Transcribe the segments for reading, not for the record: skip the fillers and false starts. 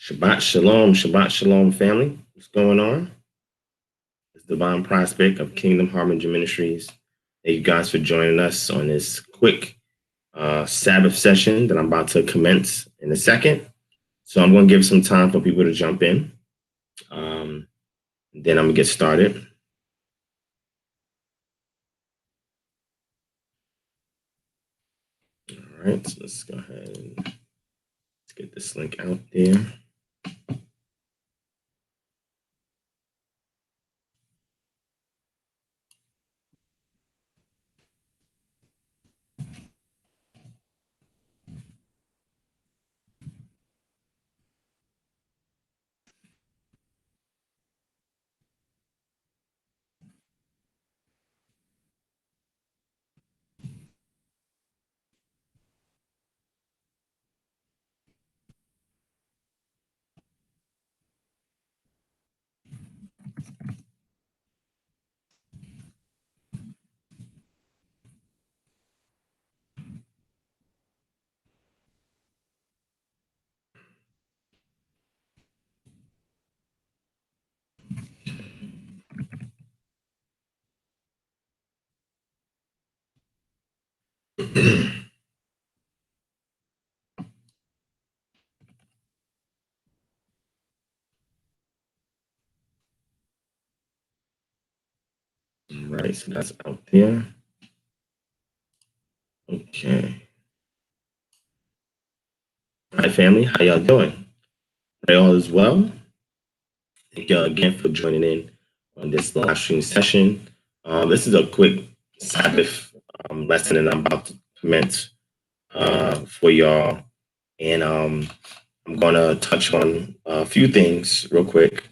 Shabbat Shalom, family. What's going on? It's Divine Prospect of Kingdom Harbinger Ministries. Thank you guys for joining us on this quick Sabbath session that I'm about to commence in a second. So I'm going to give some time for people to jump in. Then I'm going to get started. All right, so let's go ahead and get this link out there. All right, so that's out there. Okay. Hi, family. How y'all doing? Are y'all as well? Thank y'all again for joining in on this live stream session. This is a quick Sabbath lesson that I'm about to commence for y'all. And I'm going to touch on a few things real quick.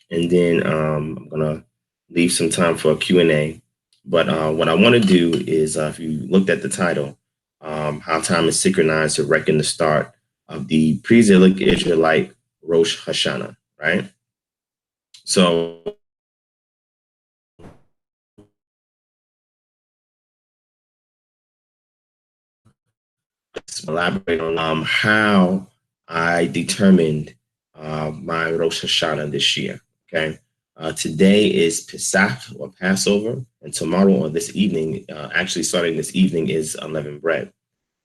And then I'm going to leave some time for a Q&A. But what I want to do is, if you looked at the title, How Time is Synchronized to Reckon the Start of the Pre-Exilic Israelite Rosh HaShanah, right? So let's elaborate on how I determined my Rosh Hashanah this year. Okay, today is Pesach or Passover, and tomorrow or this evening, actually starting this evening, is unleavened bread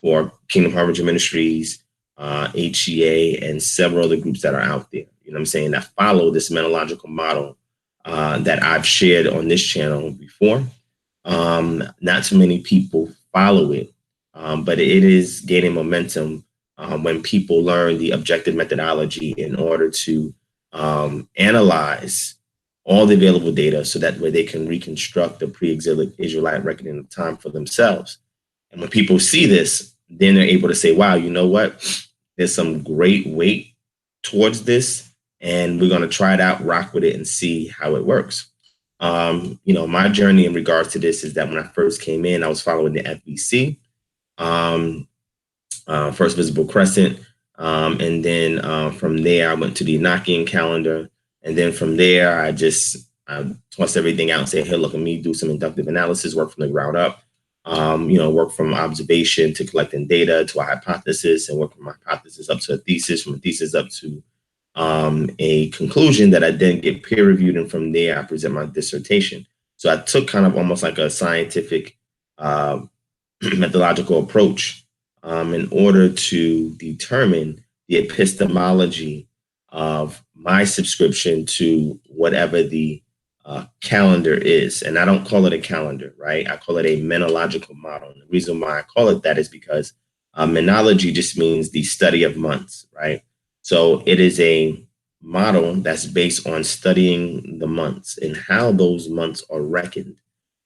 for Kingdom Harbinger Ministries, HEA, and several other groups that are out there. You know what I'm saying, that follow this methodological model that I've shared on this channel before. Not too many people follow it, but it is gaining momentum when people learn the objective methodology in order to analyze all the available data so that way they can reconstruct the pre-exilic Israelite reckoning of time for themselves. And when people see this, then they're able to say, wow, you know what? There's some great weight towards this, and we're going to try it out, rock with it, and see how it works. You know, my journey in regards to this is that when I first came in, I was following the FBC, First Visible Crescent. And then from there, I went to the Enochian calendar. And then from there, I tossed everything out and said, hey, look at me, do some inductive analysis, work from the ground up, you know, work from observation to collecting data to a hypothesis, and work from a hypothesis up to a thesis, from a thesis up to a conclusion that I then get peer reviewed. And from there, I present my dissertation. So I took kind of almost like a scientific methodological approach in order to determine the epistemology of my subscription to whatever the calendar is. And I don't call it a calendar, right? I call it a menological model. And the reason why I call it that is because menology just means the study of months, right? So it is a model that's based on studying the months and how those months are reckoned,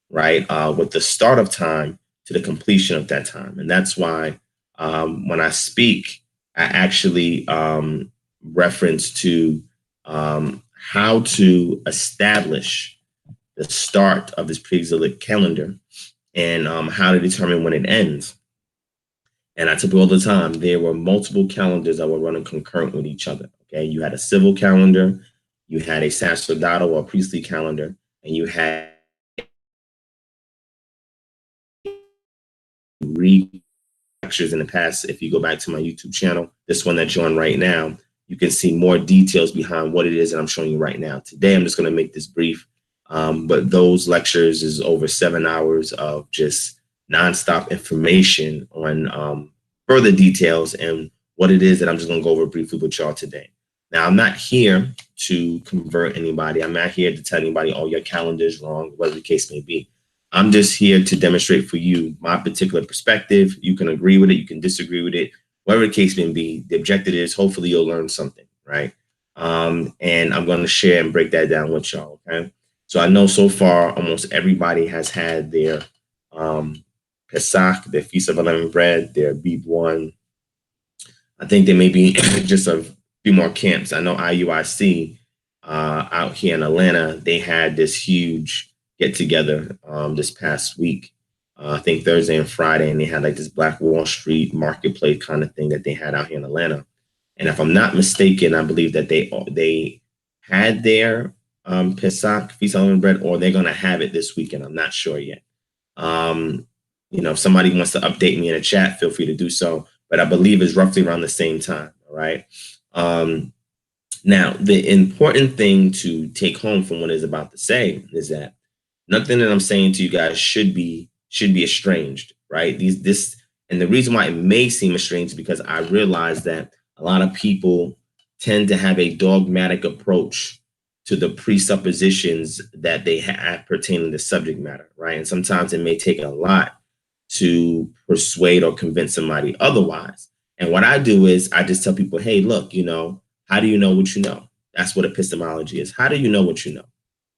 right? With the start of time to the completion of that time. And that's why when I speak, I actually reference to how to establish the start of this pre-exilic calendar and how to determine when it ends. And I tell people all the time, there were multiple calendars that were running concurrent with each other. Okay, you had a civil calendar, you had a sacerdotal or priestly calendar, and you had lectures in the past. If you go back to my YouTube channel, this one that you're on right now, you can see more details behind what it is that I'm showing you right now. Today, I'm just going to make this brief, but those lectures is over 7 hours of just nonstop information on further details and what it is that I'm just going to go over briefly with y'all today. Now, I'm not here to convert anybody. I'm not here to tell anybody, oh, your calendar is wrong, whatever the case may be. I'm just here to demonstrate for you my particular perspective. You can agree with it, you can disagree with it, whatever the case may be. The objective is hopefully you'll learn something, right? And I'm going to share and break that down with y'all, okay? So I know so far almost everybody has had their Pesach, their Feast of Unleavened Bread, their Beep One. I think there may be just a few more camps. I know IUIC out here in Atlanta, they had this huge get together this past week. I think Thursday and Friday, and they had like this Black Wall Street marketplace kind of thing that they had out here in Atlanta. And if I'm not mistaken, I believe that they had their Pesach, Feast of Unleavened Bread, or they're going to have it this weekend. I'm not sure yet. If somebody wants to update me in the chat, feel free to do so. But I believe it's roughly around the same time, all right? Now, the important thing to take home from what is about to say is that nothing that I'm saying to you guys should be estranged, right? And the reason why it may seem estranged is because I realize that a lot of people tend to have a dogmatic approach to the presuppositions that they have pertaining to subject matter, right? And sometimes it may take a lot to persuade or convince somebody otherwise. And what I do is I just tell people, hey, look, how do you know what you know? That's what epistemology is. How do you know what you know,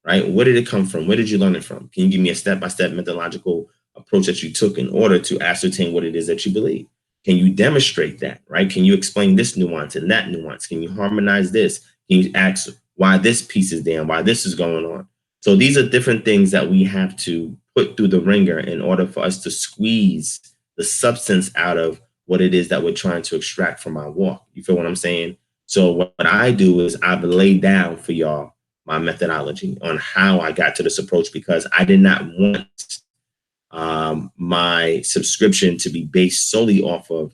right? Where did it come from? Where did you learn it from? Can you give me a step-by-step methodological approach that you took in order to ascertain what it is that you believe? Can you demonstrate that, right? Can you explain this nuance and that nuance? Can you harmonize this? Can you ask why this piece is there and why this is going on? So these are different things that we have to put through the ringer in order for us to squeeze the substance out of what it is that we're trying to extract from our walk. You feel what I'm saying? So what I do is I've laid down for y'all my methodology on how I got to this approach, because I did not want my subscription to be based solely off of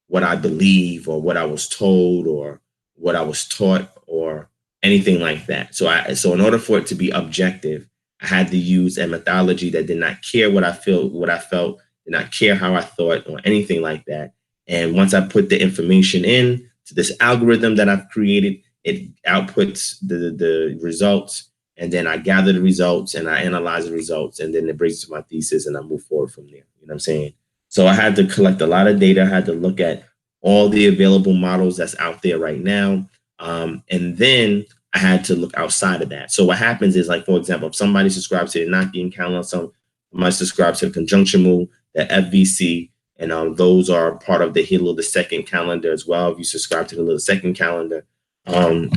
what I believe or what I was told or what I was taught or anything like that. So in order for it to be objective, I had to use a methodology that did not care what I felt, did not care how I thought or anything like that. And once I put the information in to this algorithm that I've created, it outputs the results, and then I gather the results and I analyze the results, and then it brings to my thesis and I move forward from there. You know what I'm saying? So I had to collect a lot of data. I had to look at all the available models that's out there right now. And then I had to look outside of that. So what happens is, like, for example, if somebody subscribes to the Enochian calendar, somebody subscribes to the conjunction moon, the FVC, and those are part of the Hillel II calendar as well. If you subscribe to the Hillel II calendar, a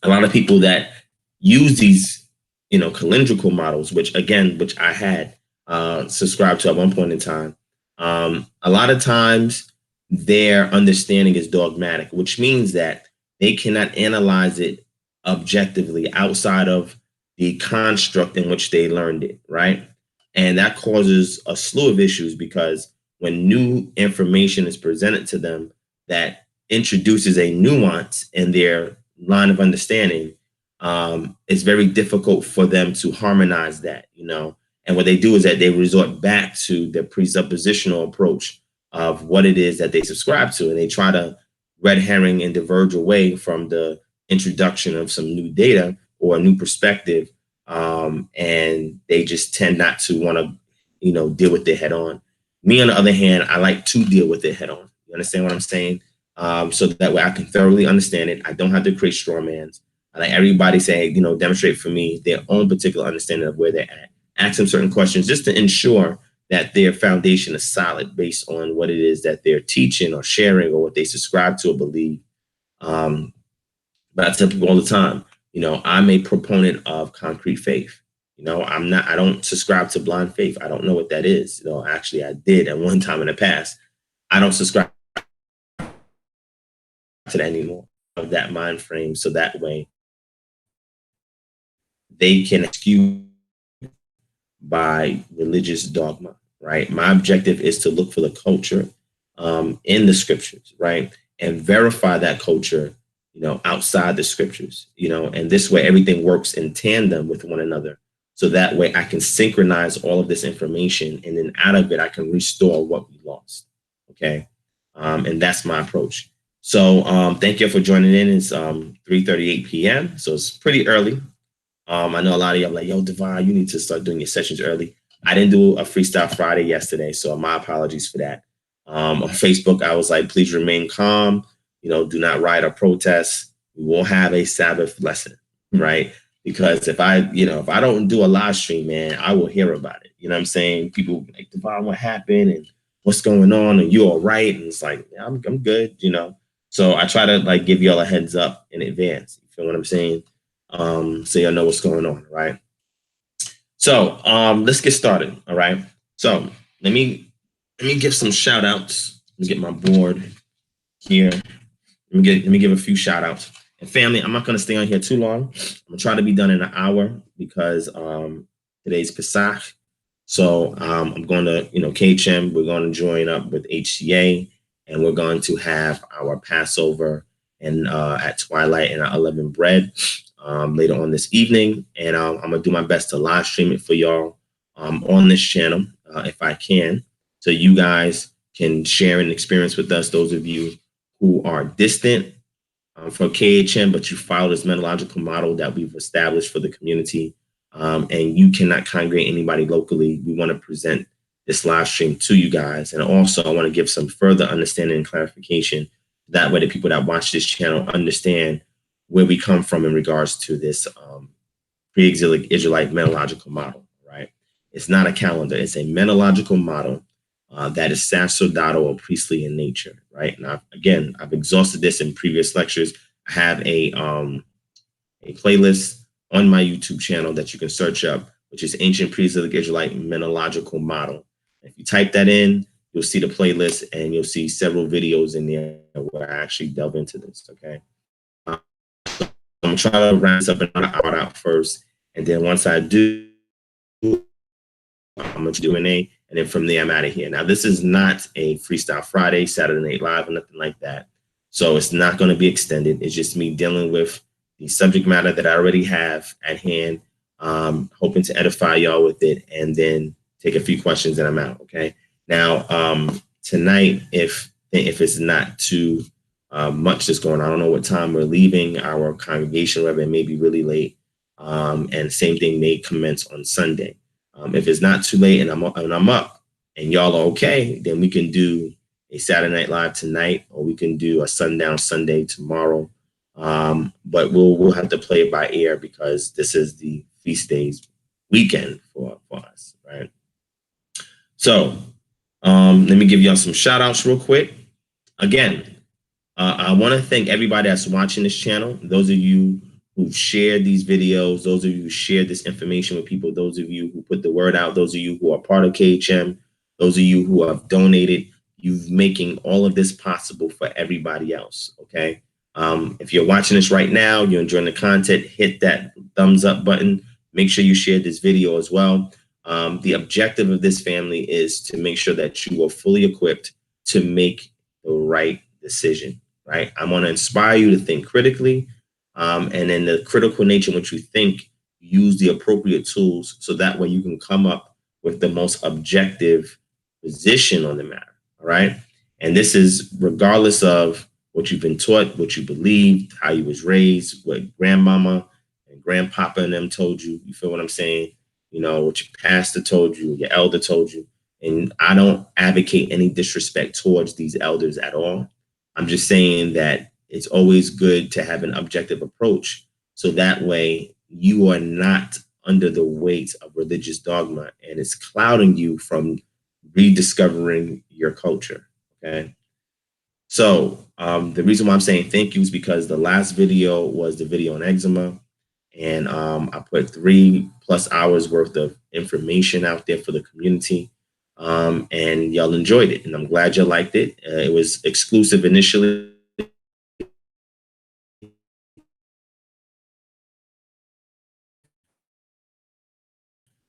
lot of people that use these, calendrical models, which I had subscribed to at one point in time, a lot of times their understanding is dogmatic, which means that they cannot analyze it objectively outside of the construct in which they learned it, right? And that causes a slew of issues, because when new information is presented to them that introduces a nuance in their line of understanding, it's very difficult for them to harmonize that, And what they do is that they resort back to the presuppositional approach of what it is that they subscribe to, and they try to red herring and diverge away from the introduction of some new data or a new perspective, and they just tend not to want to, deal with it head on. Me, on the other hand, I like to deal with it head on. You understand what I'm saying? So that way I can thoroughly understand it. I don't have to create straw mans. I like everybody say, demonstrate for me their own particular understanding of where they're at. Ask them certain questions just to ensure that their foundation is solid based on what it is that they're teaching or sharing or what they subscribe to or believe. But I tell people all the time, I'm a proponent of concrete faith. I don't subscribe to blind faith. I don't know what that is. Actually, I did at one time in the past. I don't subscribe to that anymore, of that mind frame. So that way they can excuse by religious dogma, right? My objective is to look for the culture in the scriptures, right? And verify that culture, outside the scriptures, and this way everything works in tandem with one another. So that way I can synchronize all of this information, and then out of it, I can restore what we lost. Okay. And that's my approach. So thank you for joining in. It's 3:38 p.m. So it's pretty early. I know a lot of y'all like, yo, Divine, you need to start doing your sessions early. I didn't do a Freestyle Friday yesterday, so my apologies for that. On Facebook, I was like, please remain calm. Do not riot or protest. We will have a Sabbath lesson, right? Because if I don't do a live stream, man, I will hear about it. You know what I'm saying? People will be like, Divine, what happened? And what's going on? And you all right? And it's like, yeah, I'm good, So I try to like give y'all a heads up in advance. You feel what I'm saying? So y'all know what's going on, right? So let's get started. All right. So let me give some shout outs. Let me get my board here. Let me give a few shout outs. And family, I'm not gonna stay on here too long. I'm gonna try to be done in an hour because today's Pesach. So I'm going to, KHM, we're going to join up with HCA, and we're going to have our Passover and at twilight and our unleavened bread later on this evening. And I'm going to do my best to live stream it for y'all on this channel if I can. So you guys can share an experience with us, those of you who are distant from KHM, but you follow this methodological model that we've established for the community. And you cannot congregate anybody locally. We want to present this live stream to you guys. And also I want to give some further understanding and clarification. That way the people that watch this channel understand where we come from in regards to this Pre-Exilic Israelite methodological model, right? It's not a calendar. It's a methodological model that is sacerdotal or priestly in nature, right? And I've exhausted this in previous lectures. I have a playlist on my YouTube channel that you can search up, which is Ancient Pre-Exilic Israelite Methodological Model. If you type that in, you'll see the playlist and you'll see several videos in there where I actually delve into this, okay? So I'm trying to round this up and out first. And then once I do, I'm going to do an A, and then from there, I'm out of here. Now, this is not a Freestyle Friday, Saturday Night Live, or nothing like that. So it's not going to be extended. It's just me dealing with the subject matter that I already have at hand, hoping to edify y'all with it, and then take a few questions and I'm out, okay? Now, tonight, if it's not too much that's going on, I don't know what time we're leaving our congregation, whether it may be really late, and same thing may commence on Sunday. If it's not too late and I'm up and y'all are okay, then we can do a Saturday Night Live tonight, or we can do a sundown Sunday tomorrow. But we'll have to play it by ear because this is the feast days weekend for us, right? So let me give y'all some shout outs real quick. Again, I want to thank everybody that's watching this channel. Those of you who've shared these videos, those of you who shared this information with people, those of you who put the word out, those of you who are part of KHM, those of you who have donated, you're making all of this possible for everybody else, okay? If you're watching this right now, you're enjoying the content, hit that thumbs up button. Make sure you share this video as well. The objective of this family is to make sure that you are fully equipped to make the right decision, right? I want to inspire you to think critically, and in the critical nature in which you think, use the appropriate tools so that way you can come up with the most objective position on the matter, all right? And this is regardless of what you've been taught, what you believed, how you was raised, what grandmama and grandpapa and them told you. You feel what I'm saying? What your pastor told you, your elder told you. And I don't advocate any disrespect towards these elders at all. I'm just saying that it's always good to have an objective approach so that way you are not under the weight of religious dogma and it's clouding you from rediscovering your culture, okay? So the reason why I'm saying thank you is because the last video was the video on eczema, and I put 3+ hours worth of information out there for the community, and y'all enjoyed it, and I'm glad you liked it. It was exclusive initially.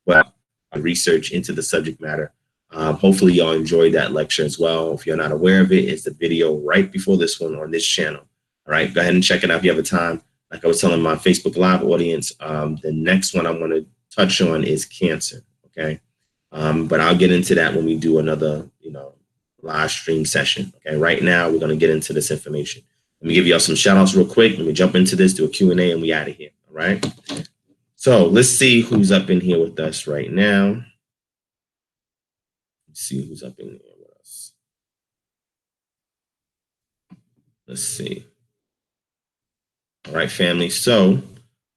But research into the subject matter. Hopefully y'all enjoyed that lecture as well. If you're not aware of it, it's the video right before this one on this channel. All right, go ahead and check it out if you have a time. Like I was telling my Facebook Live audience, the next one I want to touch on is Cancer. Okay, but I'll get into that when we do another, live stream session. Okay, right now we're going to get into this information. Let me give y'all some shout outs real quick. Let me jump into this, do a Q&A, and we out of here. All right. So let's see who's up in here with us right now. Let's see who's up in here with us. Let's see. All right, family. So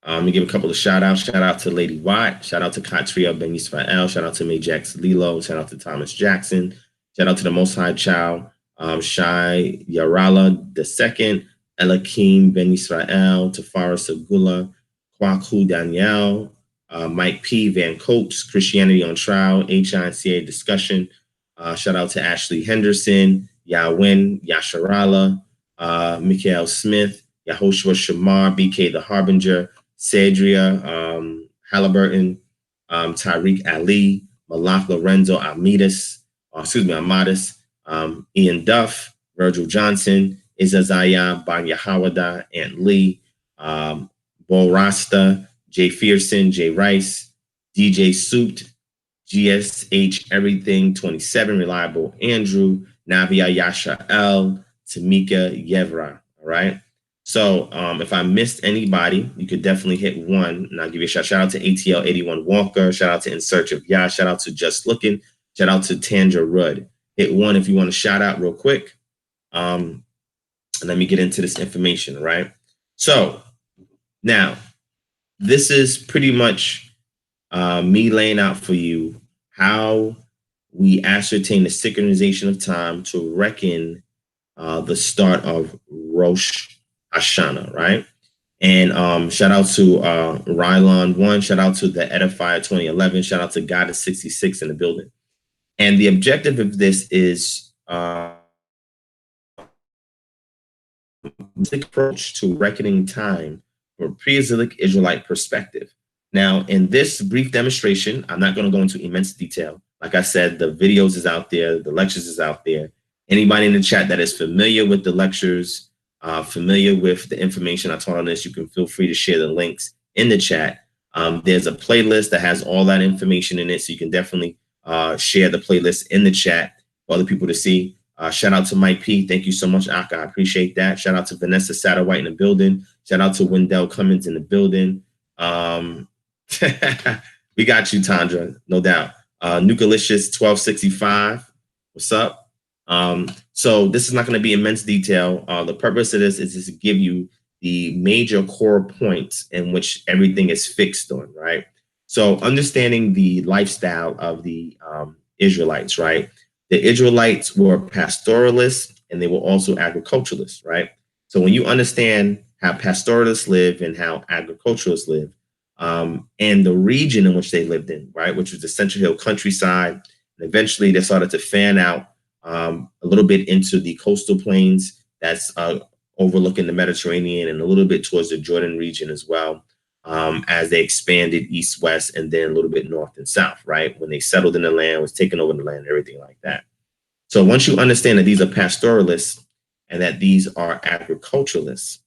let me give a couple of shout outs. Shout out to Lady Watt. Shout out to Katria Ben Yisrael. Shout out to Majax Lilo. Shout out to Thomas Jackson. Shout out to the Most High Child, Shai Yarala II, Elakim Ben Yisrael, Tafara Sagula, Kwaku Danielle, Mike P. Van Coates, Christianity on Trial, HICA Discussion. Shout out to Ashley Henderson, Yawin Yasharala, Mikael Smith, Yahoshua Shamar, BK the Harbinger, Cedria Halliburton, Tariq Ali, Malak Lorenzo Amadis, Ian Duff, Virgil Johnson, Izazaya, Ban Yahawada, Ant Lee, Bo Rasta, Jay Fearson, Jay Rice, DJ Suit, GSH Everything 27, Reliable Andrew, Navia Yasha L, Tamika Yevra. All right. So if I missed anybody, you could definitely hit one, and I'll give you a shout out to ATL 81 Walker, shout out to In Search of Yah, shout out to Just Looking, shout out to Tandra Rudd. Hit one if you want to shout out real quick. And let me get into this information, right? So now, this is pretty much me laying out for you how we ascertain the synchronization of time to reckon the start of Rosh HaShanah, right? And shout out to Rylon 1, shout out to the Edifier 2011, shout out to Goddess 66 in the building. And the objective of this is the approach to reckoning time from a pre-exilic Israelite perspective. Now, in this brief demonstration, I'm not going to go into immense detail. Like I said, the videos is out there, the lectures is out there. Anybody in the chat that is familiar with the lectures, familiar with the information I taught on this, you can feel free to share the links in the chat. There's a playlist that has all that information in it, so you can definitely share the playlist in the chat for other people to see. Shout out to Mike P. Thank you so much, Aka. I appreciate that. Shout out to Vanessa Satterwhite in the building. Shout out to Wendell Cummins in the building. We got you, Tandra, no doubt. Nucalicious 1265. What's up? So this is not going to be immense detail. The purpose of this is to give you the major core points in which everything is fixed on, right? So understanding the lifestyle of the Israelites, right? The Israelites were pastoralists and they were also agriculturalists, right? So when you understand how pastoralists live and how agriculturalists live, and the region in which they lived in, right, which was the Central Hill countryside, and eventually they started to fan out a little bit into the coastal plains that's overlooking the Mediterranean and a little bit towards the Jordan region as well, as they expanded east-west and then a little bit north and south, right? When they settled in the land, was taking over the land, and everything like that. So once you understand that these are pastoralists and that these are agriculturalists,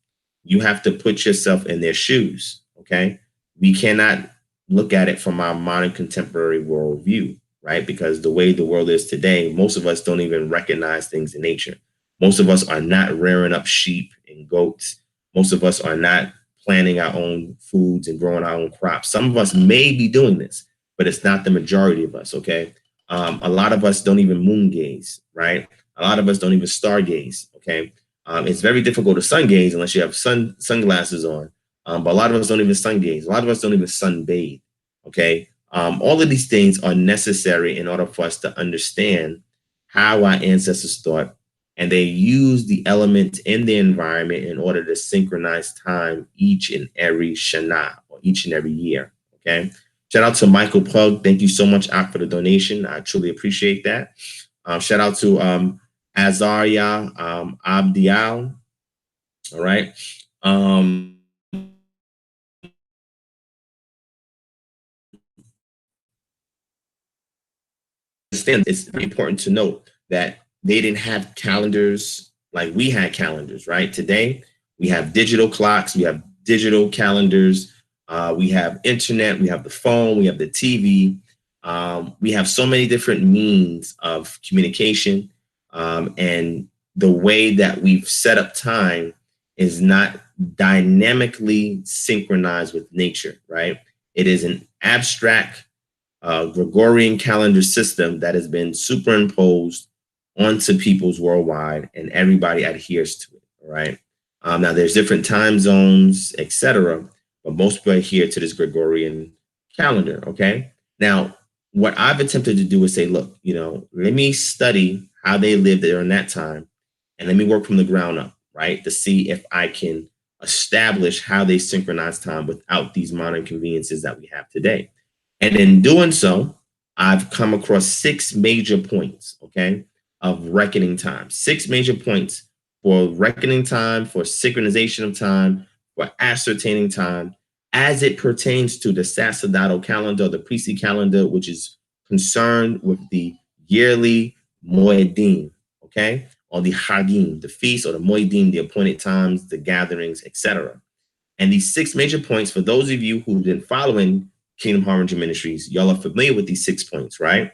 you have to put yourself in their shoes, okay? We cannot look at it from our modern contemporary worldview, right? Because the way the world is today, most of us don't even recognize things in nature. Most of us are not rearing up sheep and goats. Most of us are not planting our own foods and growing our own crops. Some of us may be doing this, but it's not the majority of us, okay? A lot of us don't even moon gaze, right? A lot of us don't even star gaze, okay? It's very difficult to sun gaze unless you have sunglasses on. But a lot of us don't even sun gaze. A lot of us don't even sunbathe, okay? All of these things are necessary in order for us to understand how our ancestors thought, and they use the elements in the environment in order to synchronize time each and every Shana, or each and every year, okay? Shout out to Michael Plug. Thank you so much, Ak, for the donation. I truly appreciate that. Shout out to Azaria Abdial, all right? It's very important to note that they didn't have calendars like we had calendars, right? Today, We have digital clocks. We have digital calendars. We have internet. We have the phone. We have the TV. We have so many different means of communication. And the way that we've set up time is not dynamically synchronized with nature, right? It is an abstract Gregorian calendar system that has been superimposed onto peoples worldwide, and everybody adheres to it, all right? Now, there's different time zones, etc., but most people adhere to this Gregorian calendar, okay? Now, what I've attempted to do is say, look, let me study how they lived during that time, and let me work from the ground up, right, to see if I can establish how they synchronize time without these modern conveniences that we have today. And in doing so, I've come across 6 major points, okay, of reckoning time. 6 major points for reckoning time, for synchronization of time, for ascertaining time, as it pertains to the sacerdotal calendar, the priestly calendar, which is concerned with the yearly moedim, okay, or the hagim, the feast, or the moedim, the appointed times, the gatherings, etc. And these 6 major points, for those of you who've been following Kingdom Harbinger Ministries, y'all are familiar with these 6 points, right?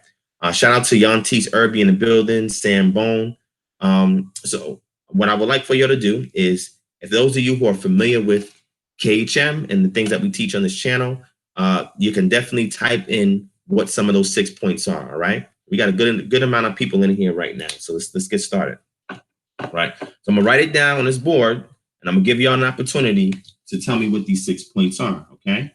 Shout out to Yantis Irby in the building, Sam Bone. So what I would like for y'all to do is, if those of you who are familiar with KHM and the things that we teach on this channel, you can definitely type in what some of those 6 points are, all right? We got a good amount of people in here right now, so let's get started. All right, so I'm gonna write it down on this board, and I'm gonna give y'all an opportunity to tell me what these 6 points are, okay?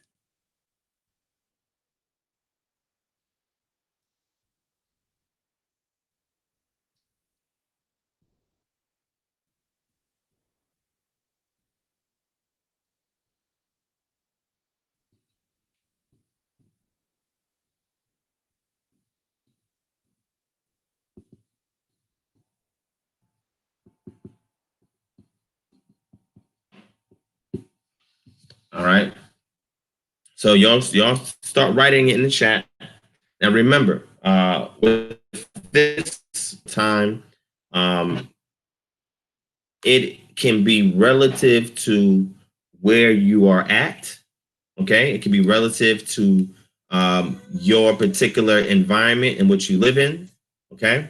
All right. So y'all start writing it in the chat. Now remember, with this time, it can be relative to where you are at. Okay, it can be relative to your particular environment in which you live in. Okay,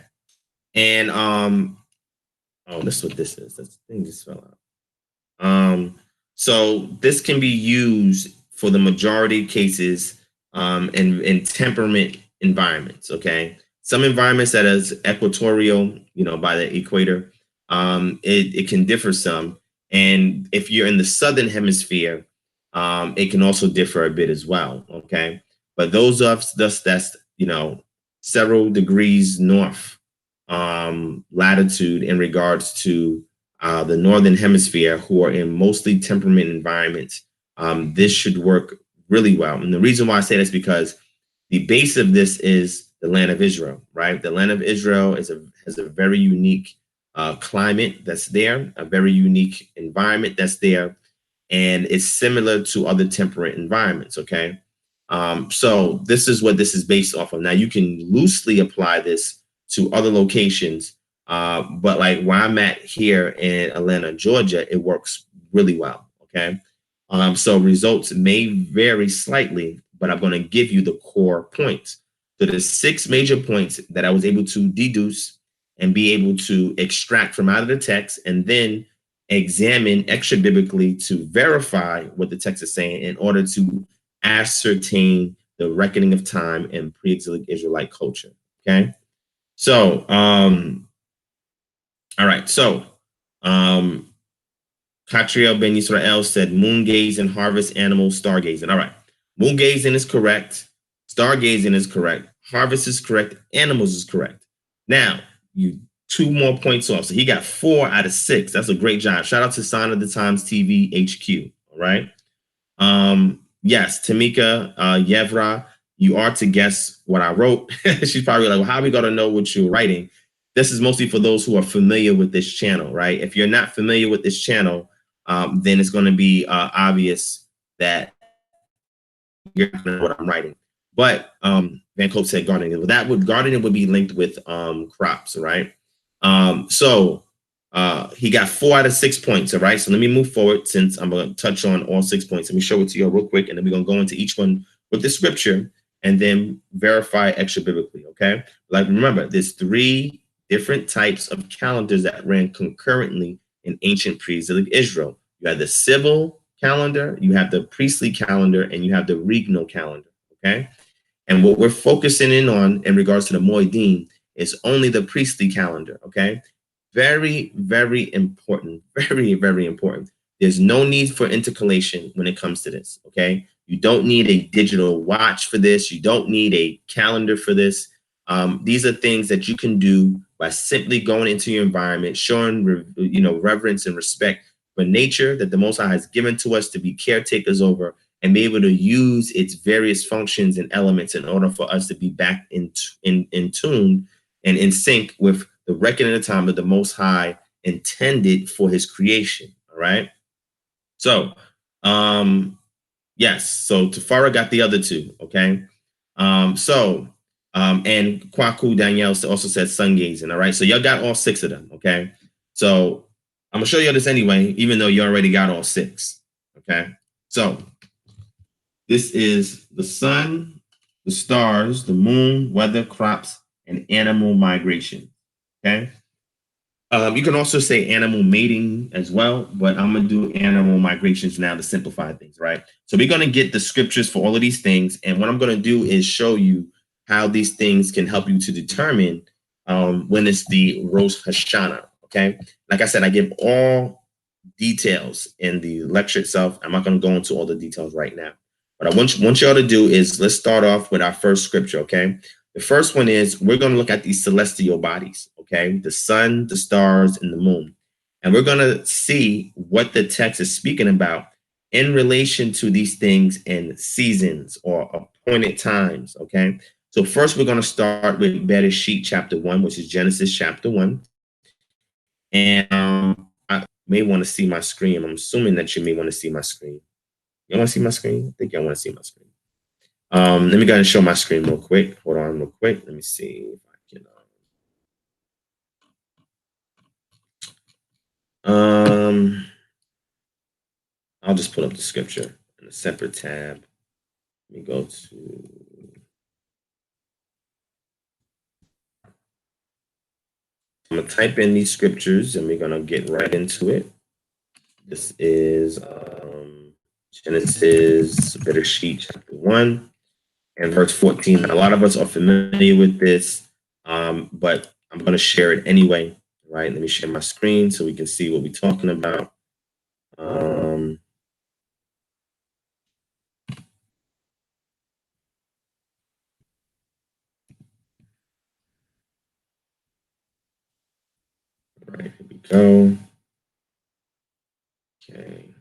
and oh, this is what this is. This thing just fell out. So this can be used for the majority of cases in temperament environments, okay? Some environments that is equatorial, by the equator, it can differ some. And if you're in the southern hemisphere, it can also differ a bit as well, okay? But those of us that's, several degrees north latitude in regards to the northern hemisphere, who are in mostly temperament environments, this should work really well. And the reason why I say this is because the base of this is the land of Israel, right? The land of Israel has a very unique climate that's there, a very unique environment that's there, and it's similar to other temperate environments, okay? So this is what this is based off of. Now, you can loosely apply this to other locations, but like where I'm at here in Atlanta, Georgia, it works really well, okay? So results may vary slightly, but I'm going to give you the core points. So there's 6 major points that I was able to deduce and be able to extract from out of the text, and then examine extra biblically to verify what the text is saying in order to ascertain the reckoning of time in pre-exilic Israelite culture, okay? So, all right. So, Catriel Ben Yisrael said moon gazing, harvest animal, stargazing. All right. Moon gazing is correct. Stargazing is correct. Harvest is correct. Animals is correct. Now, you 2 more points off. So he got 4 out of 6. That's a great job. Shout out to Sign of the Times TV HQ. All right. Yes, Tamika Yevra, you are to guess what I wrote. She's probably like, well, how are we going to know what you're writing? This is mostly for those who are familiar with this channel, right? If you're not familiar with this channel, then it's going to be obvious that you're going to know what I'm writing. But Van Cope said gardening. Gardening would be linked with crops, right? So He got 4 out of 6 points. All right. So let me move forward since I'm going to touch on all 6 points. Let me show it to you real quick, and then we're going to go into each one with the scripture and then verify extra biblically. Okay. Like, remember, there's 3 different types of calendars that ran concurrently in ancient pre-exilic Israel. You have the civil calendar, you have the priestly calendar, and you have the regnal calendar. Okay. And what we're focusing in on in regards to the Moedim is only the priestly calendar. Okay. Very, very important. Very, very important. There's no need for intercalation when it comes to this. Okay. You don't need a digital watch for this. You don't need a calendar for this. These are things that you can do by simply going into your environment, showing reverence and respect for nature that the Most High has given to us to be caretakers over, and be able to use its various functions and elements in order for us to be back in tune and in sync with the reckoning of time that the Most High intended for His creation. All right. So, yes. So Tafara got the other 2. Okay. And Kwaku Danielle also said sun gazing. All right. So y'all got all 6 of them. Okay. So I'm gonna show you this anyway, even though you already got all 6. Okay. So this is the sun, the stars, the moon, weather, crops, and animal migration. Okay. You can also say animal mating as well, but I'm going to do animal migrations now to simplify things, right? So we're going to get the scriptures for all of these things. And what I'm going to do is show you how these things can help you to determine when it's the Rosh HaShanah, okay? Like I said, I give all details in the lecture itself. I'm not going to go into all the details right now. What I want y'all to do is let's start off with our first scripture, okay? The first one is we're going to look at these celestial bodies, okay? The sun, the stars, and the moon. And we're going to see what the text is speaking about in relation to these things in seasons or appointed times, okay? So first we're going to start with Bereshit chapter 1, which is Genesis chapter 1. And I may want to see my screen. I'm assuming that you may want to see my screen. You want to see my screen? I think y'all want to see my screen. Let me go ahead and show my screen real quick. Hold on real quick. Let me see if I can. I'll just pull up the scripture in a separate tab. Let me go to. I'm going to type in these scriptures and we're going to get right into it. This is Genesis, Bereshit chapter 1 and verse 14. A lot of us are familiar with this, but I'm going to share it anyway. Right? Let me share my screen so we can see what we're talking about. Right, here we go. Okay.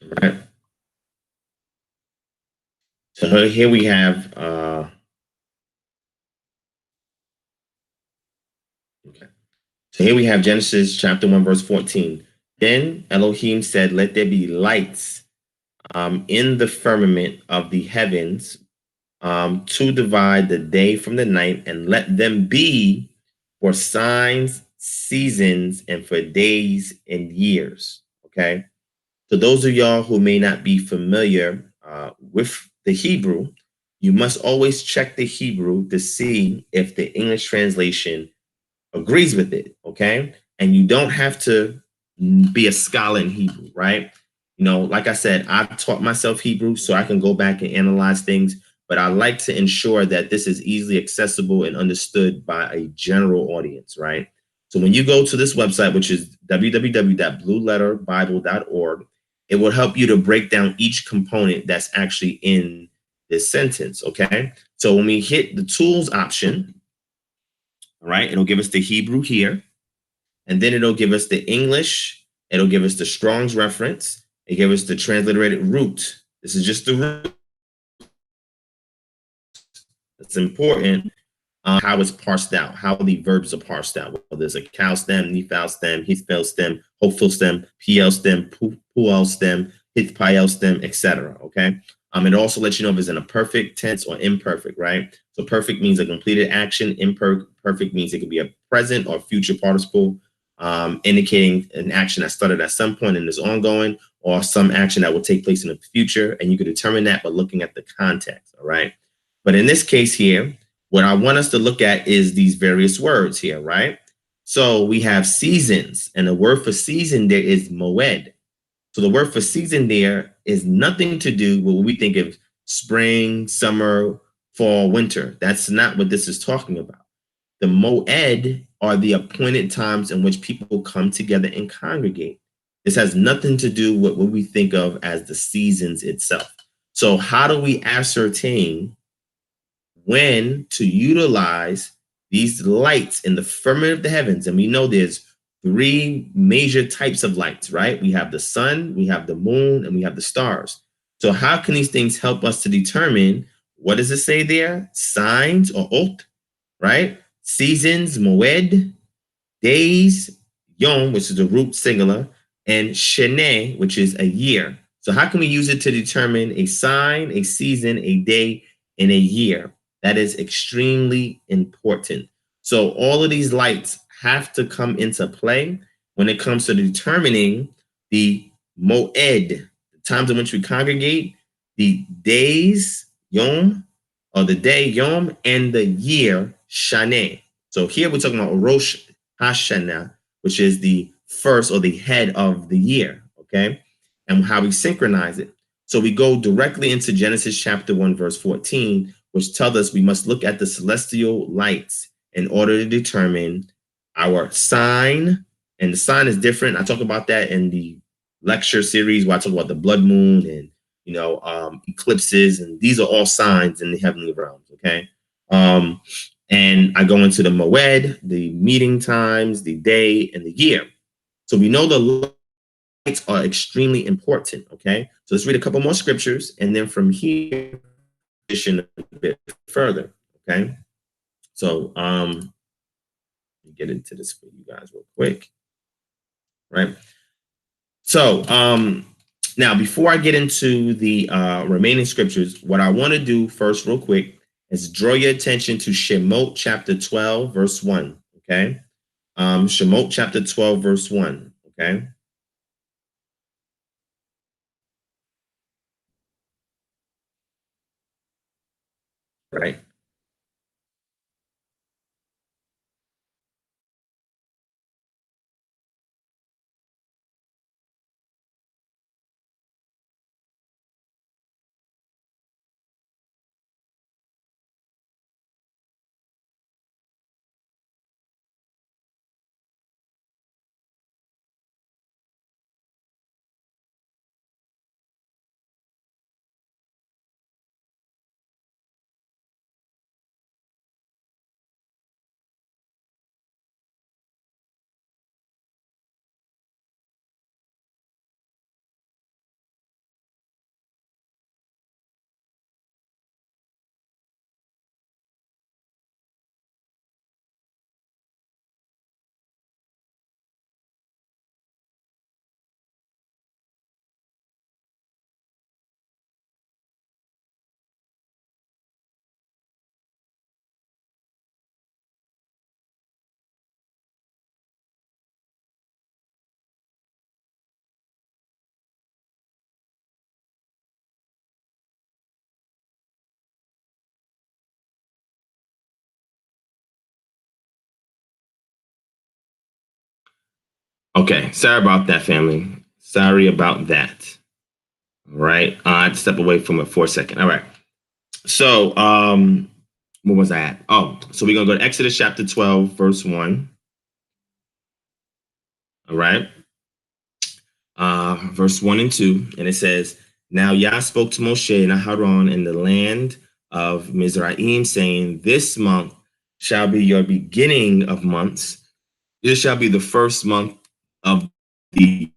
All right. So here we have okay. So here we have Genesis chapter 1, verse 14. Then Elohim said, let there be lights in the firmament of the heavens to divide the day from the night, and let them be for signs, seasons, and for days and years. Okay. So those of y'all who may not be familiar with the Hebrew, you must always check the Hebrew to see if the English translation agrees with it, okay? And you don't have to be a scholar in Hebrew, right? You know, like I said, I've taught myself Hebrew so I can go back and analyze things, but I like to ensure that this is easily accessible and understood by a general audience, right? So when you go to this website, which is www.blueletterbible.org, it will help you to break down each component that's actually in this sentence, okay? So when we hit the tools option, all right, it'll give us the Hebrew here, and then it'll give us the English, it'll give us the Strong's reference, it gives us the transliterated root. This is just the root. It's important how it's parsed out, how the verbs are parsed out. Well, there's a cow stem, nephal stem, hithpel stem, hopeful stem, pl stem, puel stem, hithpael stem, etc. Okay. It also lets you know if it's in a perfect tense or imperfect, right? So perfect means a completed action. Imperfect means it could be a present or future participle, indicating an action that started at some point and is ongoing, or some action that will take place in the future. And you can determine that by looking at the context, all right? But in this case here, what I want us to look at is these various words here, right? So we have seasons, and the word for season there is moed. So the word for season there is nothing to do with what we think of spring, summer, fall, winter. That's not what this is talking about. The moed are the appointed times in which people come together and congregate. This has nothing to do with what we think of as the seasons itself. So how do we ascertain when to utilize these lights in the firmament of the heavens? And we know there's three major types of lights, right? We have the sun, we have the moon, and we have the stars. So how can these things help us to determine, what does it say there? Signs or ot, right? Seasons, moed, days, yom, which is the root singular, and shene, which is a year. So how can we use it to determine a sign, a season, a day, and a year? That is extremely important. So all of these lights have to come into play when it comes to determining the moed, the times in which we congregate, the days, yom, or the day, yom, and the year, shane. So here we're talking about Rosh HaShanah, which is the first or the head of the year, okay? And how we synchronize it. So we go directly into Genesis chapter 1, verse 14, which tells us we must look at the celestial lights in order to determine our sign. And the sign is different. I talk about that in the lecture series where I talk about the blood moon and eclipses, and these are all signs in the heavenly realms, okay? And I go into the moed, the meeting times, the day, and the year. So we know the lights are extremely important, okay? So let's read a couple more scriptures, and then from here, a bit further, okay? So let me get into this for you guys real quick, right? So now, before I get into the remaining scriptures, what I want to do first, real quick, is draw your attention to Shemot chapter 12, verse 1, okay? Shemot chapter 12, verse 1, okay? Right. Okay, sorry about that, family. Sorry about that. All right. I had to step away from it for a second. All right. So, what was I at? Oh, so we're gonna go to Exodus chapter 12, verse 1. All right. Verse 1 and 2, and it says, Now Yah spoke to Moshe and Aharon in the land of Mizraim, saying, This month shall be your beginning of months. This shall be the first month of the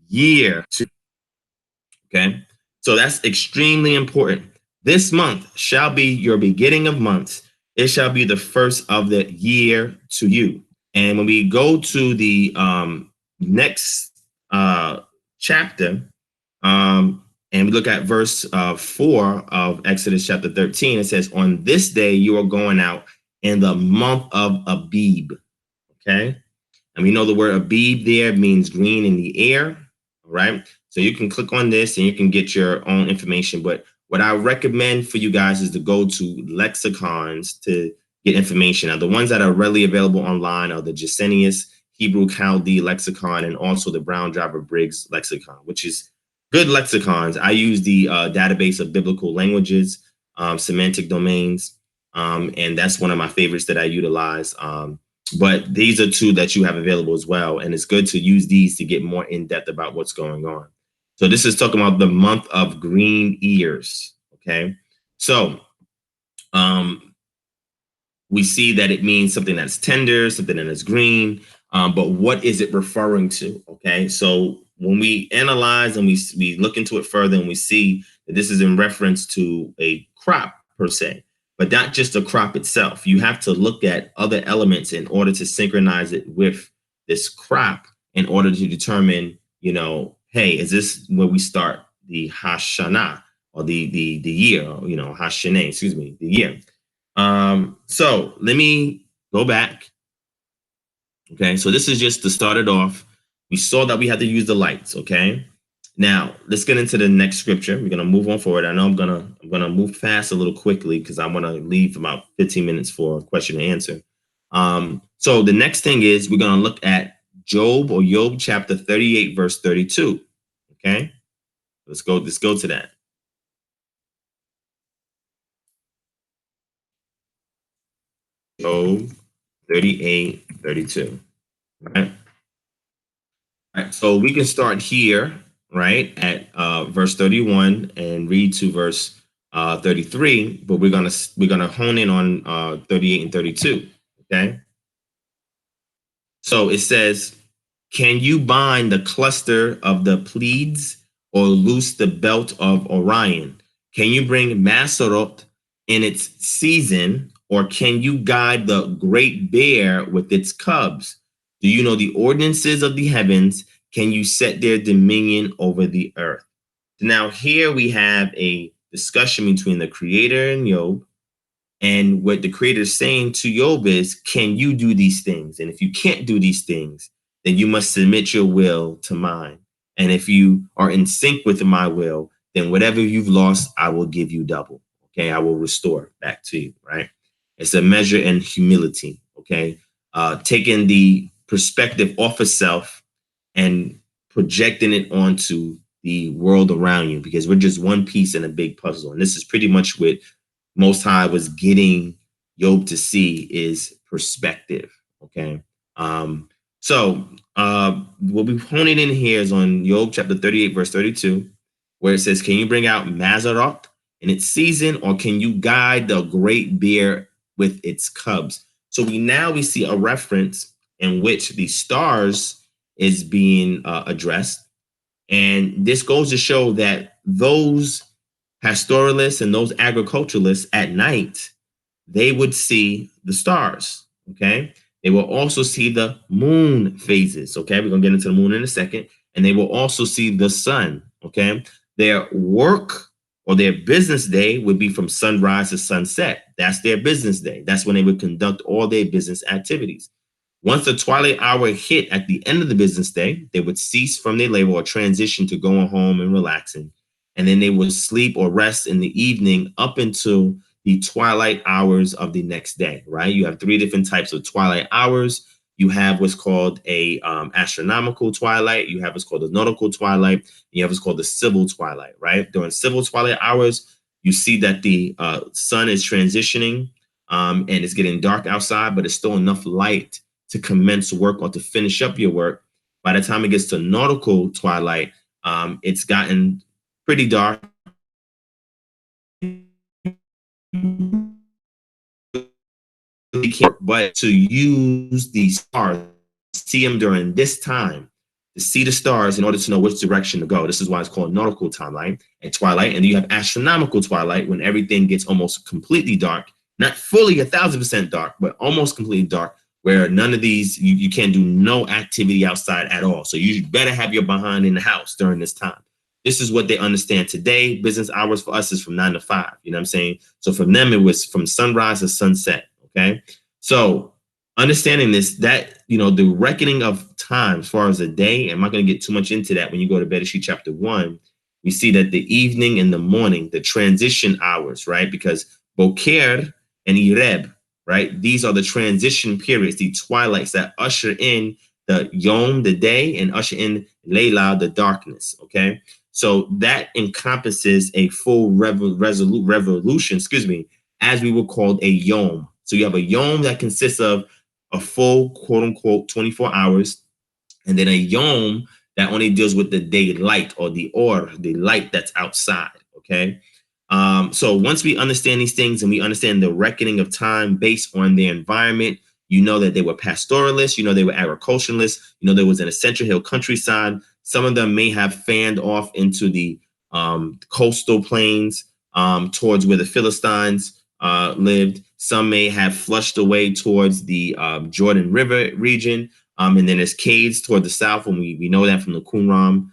year. Okay. So that's extremely important. This month shall be your beginning of months. It shall be the first of the year to you. And when we go to the next chapter, And we look at verse 4 of Exodus chapter 13. It says, on this day you are going out in the month of Abib. Okay. And we know the word Abib there means green in the air. All right. So you can click on this and you can get your own information. But what I recommend for you guys is to go to lexicons to get information. Now, the ones that are readily available online are the Gesenius Hebrew Chaldee lexicon and also the Brown Driver Briggs lexicon, which is good lexicons. I use the database of biblical languages, semantic domains, and that's one of my favorites that I utilize. But these are two that you have available as well. And it's good to use these to get more in depth about what's going on. So this is talking about the month of green ears. Okay. So we see that it means something that's tender, something that is green. But what is it referring to? Okay. So when we analyze and we look into it further and we see that this is in reference to a crop per se, but not just the crop itself. You have to look at other elements in order to synchronize it with this crop in order to determine, you know, hey, is this where we start the Hashanah or the year, you know, Hashanah, excuse me, the year. So let me go back. Okay, so this is just to start it off. We saw that we had to use the lights, okay? Now, let's get into the next scripture. We're going to move on forward. I know I'm going to move fast a little quickly because I want to leave about 15 minutes for question and answer. So the next thing is we're going to look at Job chapter 38, verse 32. Okay? Let's go to that. Job 38, 32. Right? All right, so we can start here, right, at verse 31 and read to verse 33, but we're gonna hone in on 38 and 32. Okay. So it says, can you bind the cluster of the Pleiades or loose the belt of Orion? Can you bring Masserot in its season, or can you guide the great bear with its cubs? Do you know the ordinances of the heavens? Can you set their dominion over the earth? Now, here we have a discussion between the creator and Job. And what the creator is saying to Job is, can you do these things? And if you can't do these things, then you must submit your will to mine. And if you are in sync with my will, then whatever you've lost, I will give you double. Okay, I will restore back to you, right? It's a measure in humility, okay? Taking the perspective off of self and projecting it onto the world around you, because we're just one piece in a big puzzle. And this is pretty much what Most High was getting Job to see is perspective, okay? So what we're honing in here is on Job chapter 38, verse 32, where it says, can you bring out Mazzaroth in its season, or can you guide the great bear with its cubs? So we see a reference in which the stars is being addressed. And this goes to show that those pastoralists and those agriculturalists at night, they would see the stars, okay? They will also see the moon phases, okay? We're going to get into the moon in a second. And they will also see the sun, okay? Their work or their business day would be from sunrise to sunset. That's their business day. That's when they would conduct all their business activities. Once the twilight hour hit at the end of the business day, they would cease from their labor or transition to going home and relaxing. And then they would sleep or rest in the evening up until the twilight hours of the next day, right? You have three different types of twilight hours. You have what's called a astronomical twilight. You have what's called a nautical twilight. And you have what's called the civil twilight, right? During civil twilight hours, you see that the sun is transitioning and it's getting dark outside, but it's still enough light to commence work or to finish up your work. By the time it gets to nautical twilight, it's gotten pretty dark. But to use the stars, see them during this time, to see the stars in order to know which direction to go. This is why it's called nautical twilight and twilight. And then you have astronomical twilight when everything gets almost completely dark, not fully 1,000% dark, but almost completely dark, where none of these, you can't do no activity outside at all. So you better have your behind in the house during this time. This is what they understand today. Business hours for us is from 9 to 5. You know what I'm saying? So from them, it was from sunrise to sunset. Okay. So understanding this, that, the reckoning of time as far as a day, I'm not going to get too much into that. When you go to Bereshit chapter 1, we see that the evening and the morning, the transition hours, right? Because Boker and Ireb, right? These are the transition periods, the twilights that usher in the Yom, the day, and usher in Layla, the darkness, okay? So that encompasses a full revolution, as we would call a Yom. So you have a Yom that consists of a full, quote unquote, 24 hours, and then a Yom that only deals with the daylight or the light that's outside, okay? So once we understand these things and we understand the reckoning of time based on their environment, that they were pastoralists, they were agriculturalists, there was an essential hill countryside. Some of them may have fanned off into the coastal plains towards where the Philistines lived. Some may have flushed away towards the Jordan River region. And then there's caves toward the south, and we know that from the Qumran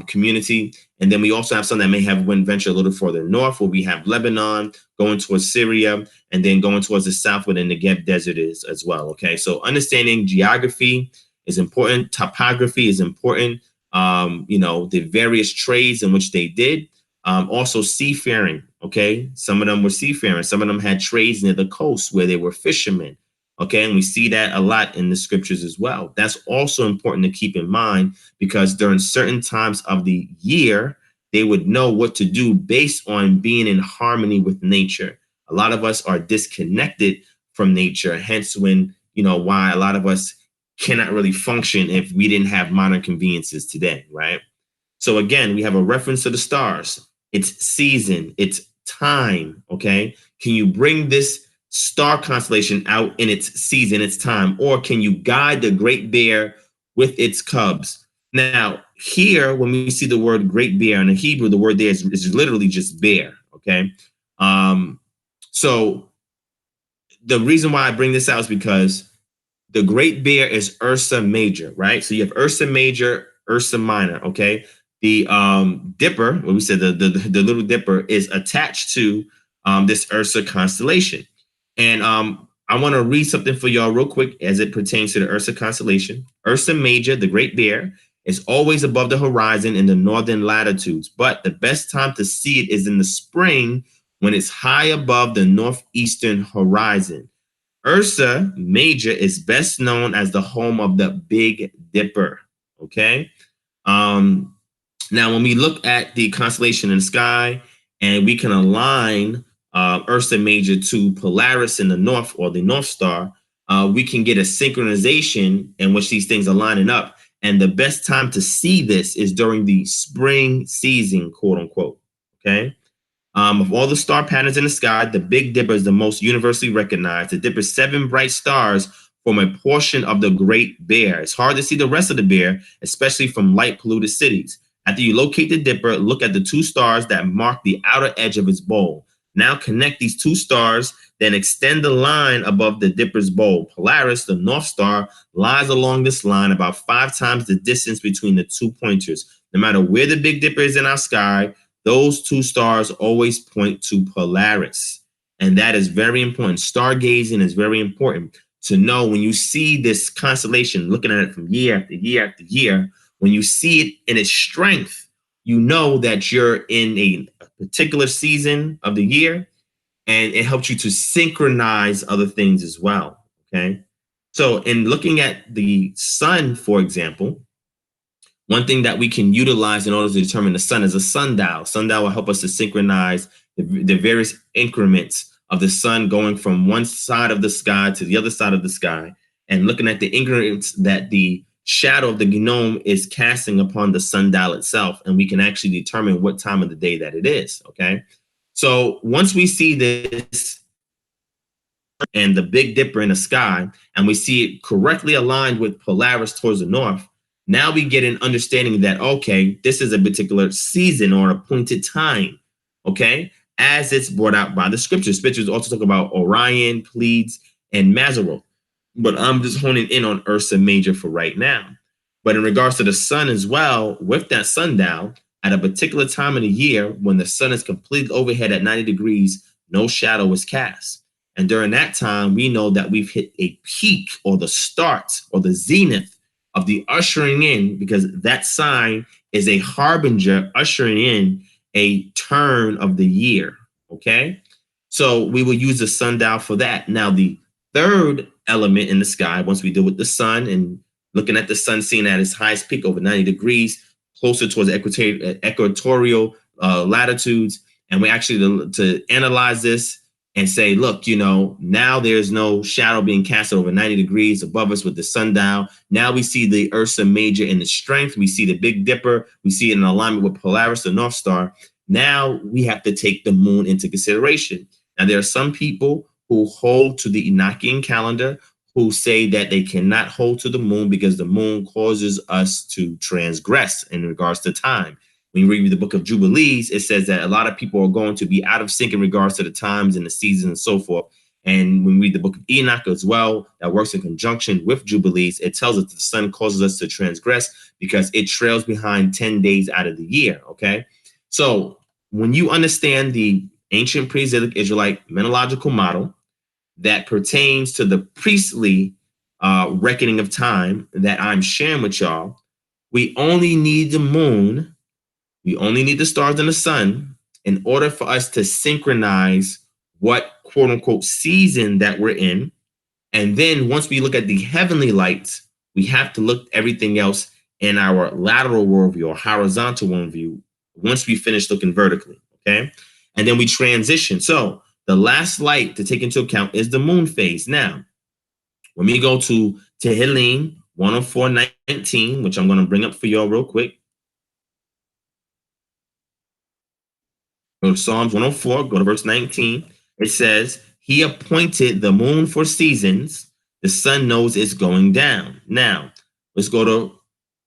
community. And then we also have some that may have venture a little further north, where we have Lebanon going towards Syria, and then going towards the south where the Negev desert is as well. Okay, so understanding geography is important. Topography is important. The various trades in which they did. Also seafaring. Okay, some of them were seafaring. Some of them had trades near the coast where they were fishermen. Okay, and we see that a lot in the scriptures as well. That's also important to keep in mind, because during certain times of the year, they would know what to do based on being in harmony with nature. A lot of us are disconnected from nature, hence why a lot of us cannot really function if we didn't have modern conveniences today, right? So again, we have a reference to the stars. It's season, it's time, okay? Can you bring this star constellation out in its season, its time, or can you guide the great bear with its cubs? Now, here, when we see the word great bear in the Hebrew, the word there is literally just bear, okay? So the reason why I bring this out is because the great bear is Ursa Major, right? So you have Ursa Major, Ursa Minor, okay? The Dipper, what we said, the Little Dipper is attached to this Ursa constellation. And I want to read something for y'all real quick as it pertains to the Ursa constellation. Ursa Major, the Great Bear, is always above the horizon in the northern latitudes, but the best time to see it is in the spring when it's high above the northeastern horizon. Ursa Major is best known as the home of the Big Dipper, okay? Now, when we look at the constellation in the sky and we can align Ursa Major to Polaris in the north, or the North Star, we can get a synchronization in which these things are lining up. And the best time to see this is during the spring season, quote unquote, okay? Of all the star patterns in the sky, the Big Dipper is the most universally recognized. The Dipper's 7 bright stars form a portion of the Great Bear. It's hard to see the rest of the bear, especially from light polluted cities. After you locate the Dipper, look at the 2 stars that mark the outer edge of its bowl. Now connect these 2 stars, then extend the line above the Dipper's bowl. Polaris, the North Star, lies along this line about 5 times the distance between the 2 pointers. No matter where the Big Dipper is in our sky, those 2 stars always point to Polaris. And that is very important. Stargazing is very important to know. When you see this constellation, looking at it from year after year after year, when you see it in its strength, you know that you're in a particular season of the year, and it helps you to synchronize other things as well, okay? So in looking at the sun, for example, one thing that we can utilize in order to determine the sun is a sundial. Sundial will help us to synchronize the various increments of the sun going from one side of the sky to the other side of the sky, and looking at the increments that the shadow of the gnome is casting upon the sundial itself, and we can actually determine what time of the day that it is, okay? So once we see this and the Big Dipper in the sky, and we see it correctly aligned with Polaris towards the north, now we get an understanding that, okay, this is a particular season or appointed time, okay, as it's brought out by the scriptures. Scriptures also talk about Orion, Pleiades, and Mazzaroth. But I'm just honing in on Ursa Major for right now. But in regards to the sun as well, with that sundial, at a particular time of the year when the sun is completely overhead at 90 degrees, no shadow is cast. And during that time, we know that we've hit a peak or the start or the zenith of the ushering in, because that sign is a harbinger ushering in a turn of the year, okay? So we will use the sundial for that. Now, the third element in the sky, once we deal with the sun and looking at the sun seen at its highest peak over 90 degrees, closer towards equatorial latitudes, and we actually to analyze this and say, look, you know, now there's no shadow being cast over 90 degrees above us with the sundial. Now we see the Ursa Major in its strength. We see the Big Dipper. We see it in alignment with Polaris, the North Star. Now we have to take the moon into consideration. Now, there are some people who hold to the Enochian calendar who say that they cannot hold to the moon because the moon causes us to transgress in regards to time. When you read the book of Jubilees, it says that a lot of people are going to be out of sync in regards to the times and the seasons and so forth. And when we read the book of Enoch as well, that works in conjunction with Jubilees, it tells us that the sun causes us to transgress because it trails behind 10 days out of the year, okay? So when you understand the ancient pre-Exilic Israelite menological model that pertains to the priestly reckoning of time that I'm sharing with y'all, we only need the moon, we only need the stars and the sun in order for us to synchronize what quote unquote season that we're in. And then once we look at the heavenly lights, we have to look at everything else in our lateral worldview or horizontal worldview once we finish looking vertically, okay? And then we transition. So the last light to take into account is the moon phase. Now, when we go to Tehillim 104:19, which I'm going to bring up for y'all real quick. Go to Psalms 104, go to verse 19. It says, he appointed the moon for seasons. The sun knows it's going down. Now, let's go to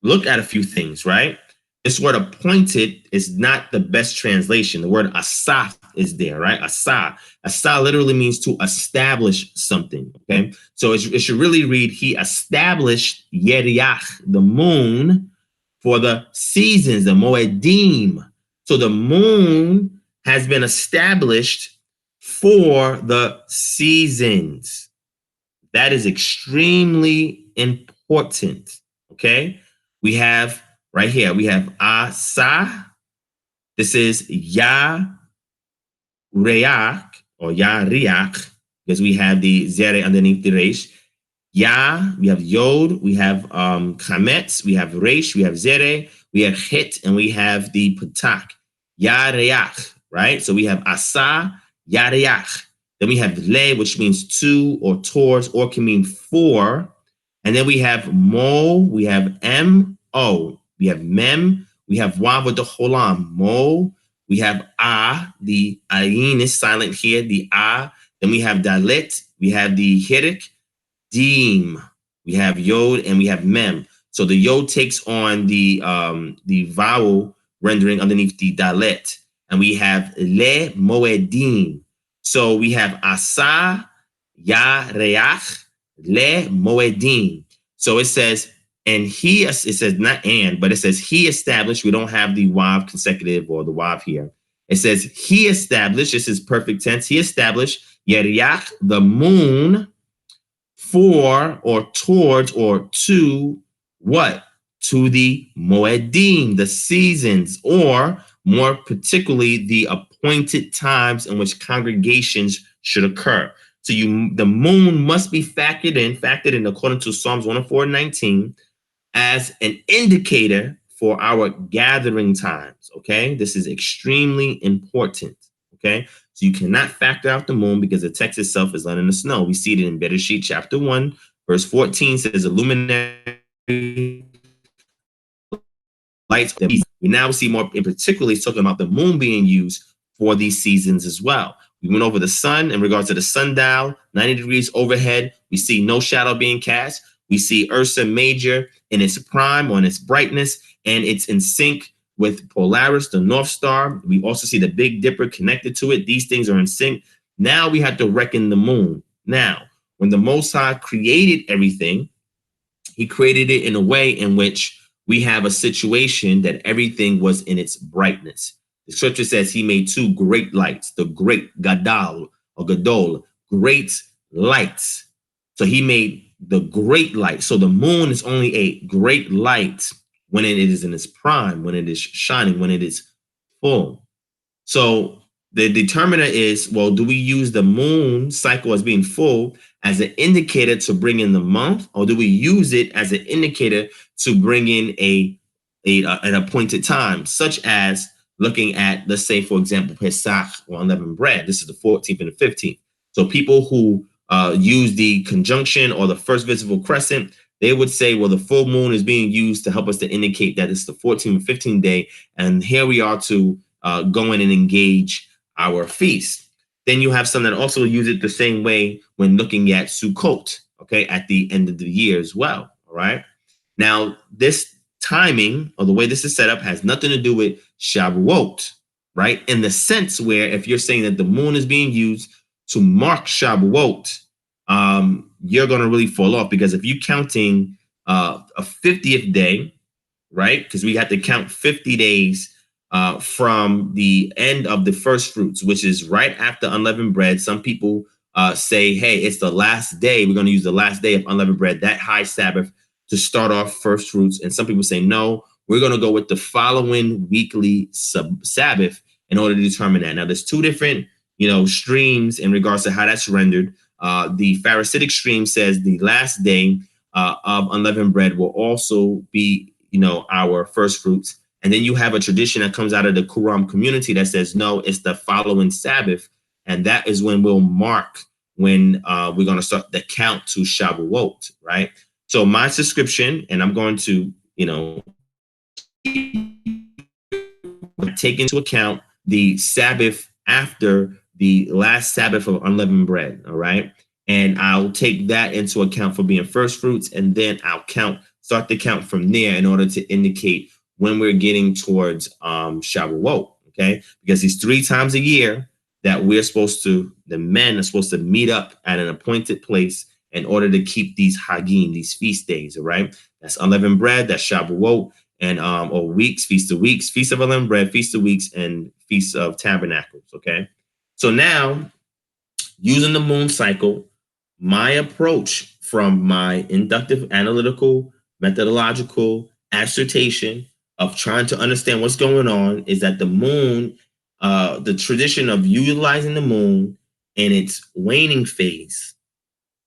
look at a few things, right? This word appointed is not the best translation. The word asa is there, right? Asa. Asa literally means to establish something, okay? So it should really read, he established Yeriach, the moon, for the seasons, the Moedim. So the moon has been established for the seasons. That is extremely important, okay? We have right here, we have Asa. This is Ya Reach or Ya Riach, because we have the Zere underneath the Resh. Ya, we have Yod, we have Chametz, we have Resh, we have Zere, we have Hit, and we have the Patak. Ya Reach, right? So we have Asa, Ya Reach. Then we have Le, which means to or towards, or can mean for. And then we have Mo, we have M-O, we have Mem, we have Wav with the Cholam, Mo, we have A, the Ayin is silent here, the A. Then we have Dalet, we have the Hirik, Deem, we have Yod, and we have Mem. So the Yod takes on the vowel rendering underneath the Dalet. And we have Le Moedim. So we have Asa, Ya Reach, Le Moedim. So it says, and he, it says not and, but it says he established. We don't have the Wav consecutive or the Wav here. It says he established, this is perfect tense, he established Yeriach, the moon, for or towards or to what? To the Moedim, the seasons, or more particularly the appointed times in which congregations should occur. So the moon must be factored in according to Psalms 104:19 as an indicator for our gathering times, okay? This is extremely important, okay? So you cannot factor out the moon because the text itself is not in the snow. We see it in Bereshit chapter 1, verse 14 says, a luminary lights. We now see more, in particular, he's talking about the moon being used for these seasons as well. We went over the sun in regards to the sundial, 90 degrees overhead. We see no shadow being cast. We see Ursa Major in its prime, on its brightness, and it's in sync with Polaris, the North Star. We also see the Big Dipper connected to it. These things are in sync. Now we have to reckon the moon. Now, when the Most High created everything, he created it in a way in which we have a situation that everything was in its brightness. The scripture says he made two great lights, the great Gadol or Gadol, great lights. So he made the great light. So the moon is only a great light when it is in its prime, when it is shining, when it is full. So the determiner is, well, do we use the moon cycle as being full as an indicator to bring in the month, or do we use it as an indicator to bring in an appointed time, such as looking at, let's say, for example, Pesach or unleavened bread. This is the 14th and the 15th. So people who use the conjunction or the first visible crescent, they would say, well, the full moon is being used to help us to indicate that it's the 14th and 15th day, and here we are to go in and engage our feast. Then you have some that also use it the same way when looking at Sukkot, okay, at the end of the year as well, all right? Now, this timing, or the way this is set up, has nothing to do with Shavuot, right? In the sense where if you're saying that the moon is being used to mark Shavuot, you're going to really fall off, because if you're counting a 50th day, right? Because we have to count 50 days from the end of the first fruits, which is right after unleavened bread. Some people say, hey, it's the last day. We're going to use the last day of unleavened bread, that high Sabbath, to start off first fruits. And some people say, no, we're going to go with the following weekly Sabbath in order to determine that. Now, there's two different, streams in regards to how that's rendered. The Pharisaic stream says the last day of unleavened bread will also be, our first fruits. And then you have a tradition that comes out of the Qumran community that says, no, it's the following Sabbath. And that is when we'll mark when we're going to start the count to Shavuot, right? So my subscription, and I'm going to, take into account the Sabbath after the last Sabbath of unleavened bread, all right? And I'll take that into account for being first fruits, and then I'll start the count from there in order to indicate when we're getting towards Shavuot, okay? Because these 3 times a year that the men are supposed to meet up at an appointed place in order to keep these Hagim, these feast days, all right? That's unleavened bread, that's Shavuot, and or weeks, feast of weeks, feast of unleavened bread, feast of weeks, and feast of tabernacles, okay? So now, using the moon cycle, my approach from my inductive, analytical, methodological assertion of trying to understand what's going on is that the moon, the tradition of utilizing the moon in its waning phase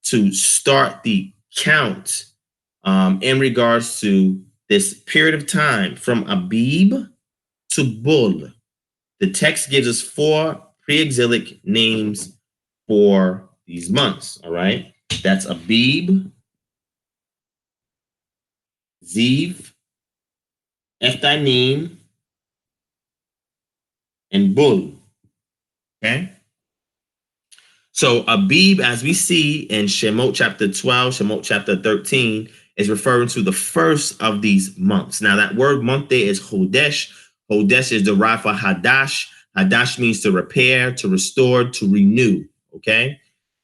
to start the count in regards to this period of time from Abib to Bul. The text gives us 4 pre-exilic names for these months, all right? That's Abib, Ziv, Eftanim, and Bul, okay? So Abib, as we see in Shemot chapter 12, Shemot chapter 13, is referring to the first of these months. Now, that word month there is Chodesh. Chodesh is derived from Hadash. Hadash means to repair, to restore, to renew, okay?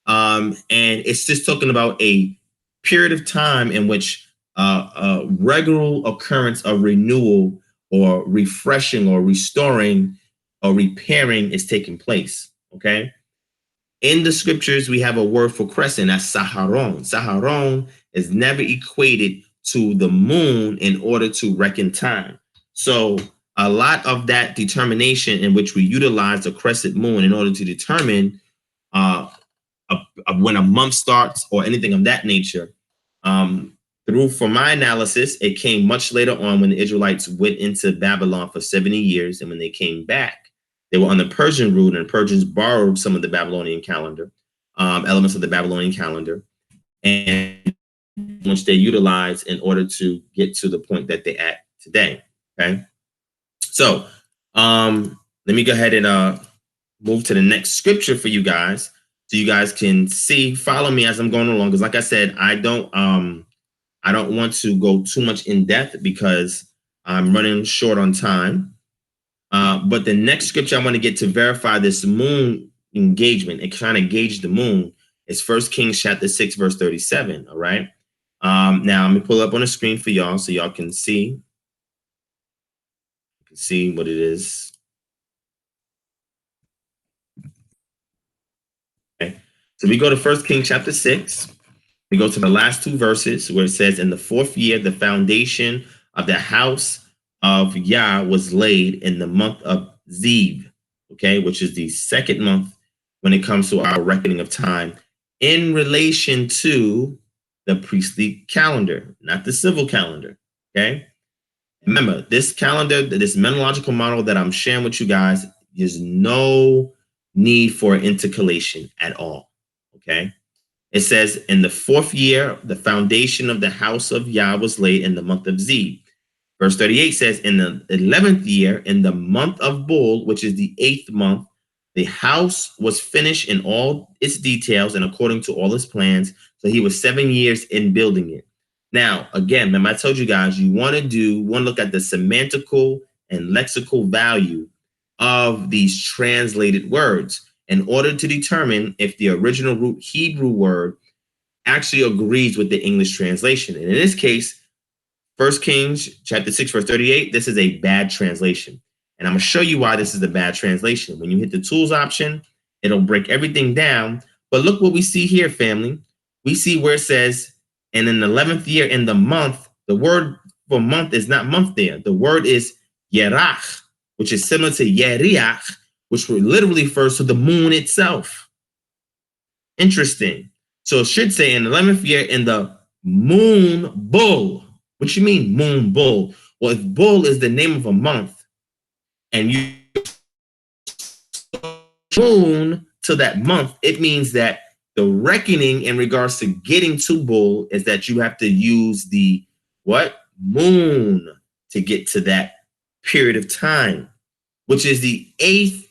And it's just talking about a period of time in which a regular occurrence of renewal or refreshing or restoring or repairing is taking place, okay? In the scriptures, we have a word for crescent, that's Saharon. Saharon is never equated to the moon in order to reckon time. So a lot of that determination in which we utilize the crescent moon in order to determine when a month starts or anything of that nature, for my analysis, it came much later on when the Israelites went into Babylon for 70 years. And when they came back, they were on the Persian rule, and Persians borrowed some of the Babylonian calendar, elements of the Babylonian calendar, and which they utilized in order to get to the point that they're at today, okay? So let me go ahead and move to the next scripture for you guys, so you guys can follow me as I'm going along. Because like I said, I don't want to go too much in depth because I'm running short on time. But the next scripture I want to get to verify this moon engagement and trying to gauge the moon is 1 Kings chapter 6, verse 37. All right. Now I'm gonna pull up on the screen for y'all so y'all can see can see what it is. Okay. So we go to 1 Kings chapter 6. We go to the last two verses where it says, in the 4th year, the foundation of the house of Yah was laid in the month of Ziv, okay, which is the 2nd month when it comes to our reckoning of time in relation to the priestly calendar, not the civil calendar, okay? Remember, this calendar, this methodological model that I'm sharing with you guys, there's no need for intercalation at all, okay? It says, in the 4th year, the foundation of the house of Yah was laid in the month of Ziv. Verse 38 says, in the 11th year, in the month of Bul, which is the 8th month, the house was finished in all its details and according to all its plans. So he was 7 years in building it. Now, again, remember I told you guys, you want to look at the semantical and lexical value of these translated words in order to determine if the original root Hebrew word actually agrees with the English translation. And in this case, 1 Kings chapter 6, verse 38, this is a bad translation. And I'm going to show you why this is a bad translation. When you hit the tools option, it'll break everything down. But look what we see here, family. We see where it says, and in the 11th year in the month, the word for month is not month there. The word is yerach, which is similar to yeriach, which literally refers to the moon itself. Interesting. So it should say in the 11th year in the moon bull. What you mean moon bull? Well, if bull is the name of a month and you moon to that month, it means that the reckoning in regards to getting to bull is that you have to use the what? Moon to get to that period of time, which is the 8th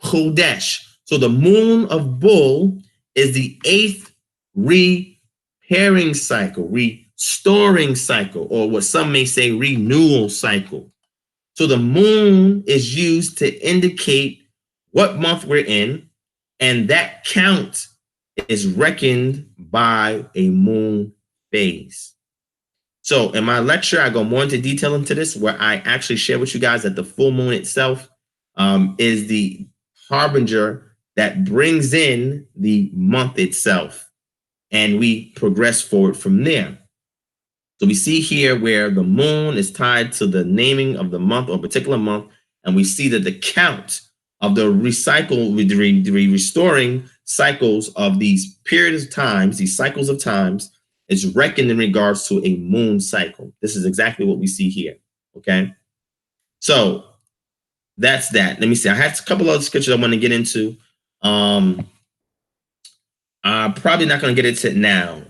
Chodesh. So the moon of bull is the 8th repairing cycle, restoring cycle, or what some may say renewal cycle. So the moon is used to indicate what month we're in, and that count is reckoned by a moon phase. So in my lecture, I go more into detail into this, where I actually share with you guys that the full moon itself is the harbinger that brings in the month itself, and we progress forward from there. So we see here where the moon is tied to the naming of the month or particular month, and we see that the count of the restoring cycles of these periods of times, these cycles of times, is reckoned in regards to a moon cycle. This is exactly what we see here, okay? So that's that. Let me see. I had a couple other scriptures I want to get into. I'm probably not going to get into it now,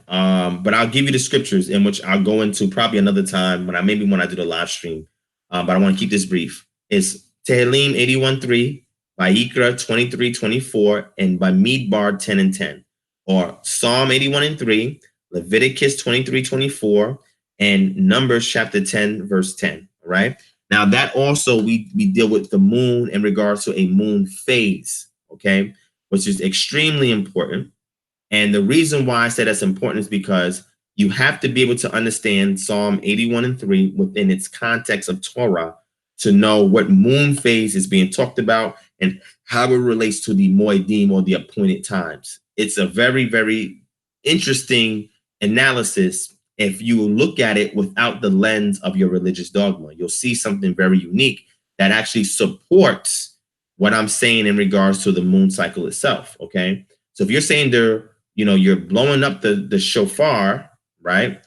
but I'll give you the scriptures in which I'll go into probably another time when I do the live stream. But I want to keep this brief. It's Tehillim 81:3, Vayikra 23:24, and Bamidbar 10:10, or Psalm 81:3, Leviticus 23:24, and Numbers chapter 10, verse 10. All right. Now that also we deal with the moon in regards to a moon phase, okay, which is extremely important. And the reason why I say that's important is because you have to be able to understand Psalm 81:3 within its context of Torah to know what moon phase is being talked about and how it relates to the Moedim, or the appointed times. It's a very, very interesting analysis. If you look at it without the lens of your religious dogma, you'll see something very unique that actually supports what I'm saying in regards to the moon cycle itself, okay? So if you're saying you're blowing up the shofar, right?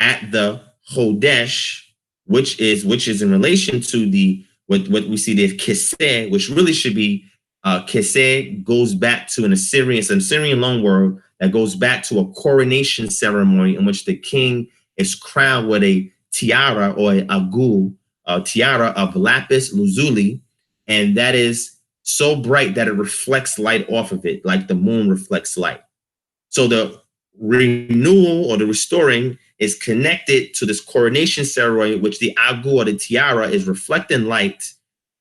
At the Chodesh, which is in relation to the what we see there, Kiseh, which really should be Kiseh goes back to it's an Assyrian loanword that goes back to a coronation ceremony in which the king is crowned with a tiara or a agul, a tiara of lapis lazuli, and that is so bright that it reflects light off of it, like the moon reflects light. So the renewal or the restoring is connected to this coronation ceremony, which the agu or the tiara is reflecting light.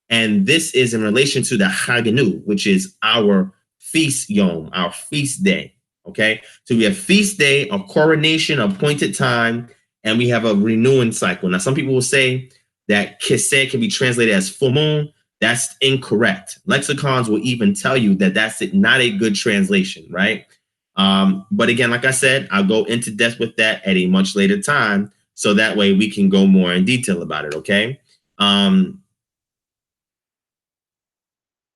And this is in relation to the Haganu, which is our feast yom, our feast day. Okay. So we have feast day, a coronation, appointed time, and we have a renewing cycle. Now, some people will say, that kiseh can be translated as full moon, that's incorrect. Lexicons will even tell you that that's not a good translation, right? But again, like I said, I'll go into depth with that at a much later time, so that way we can go more in detail about it, okay? All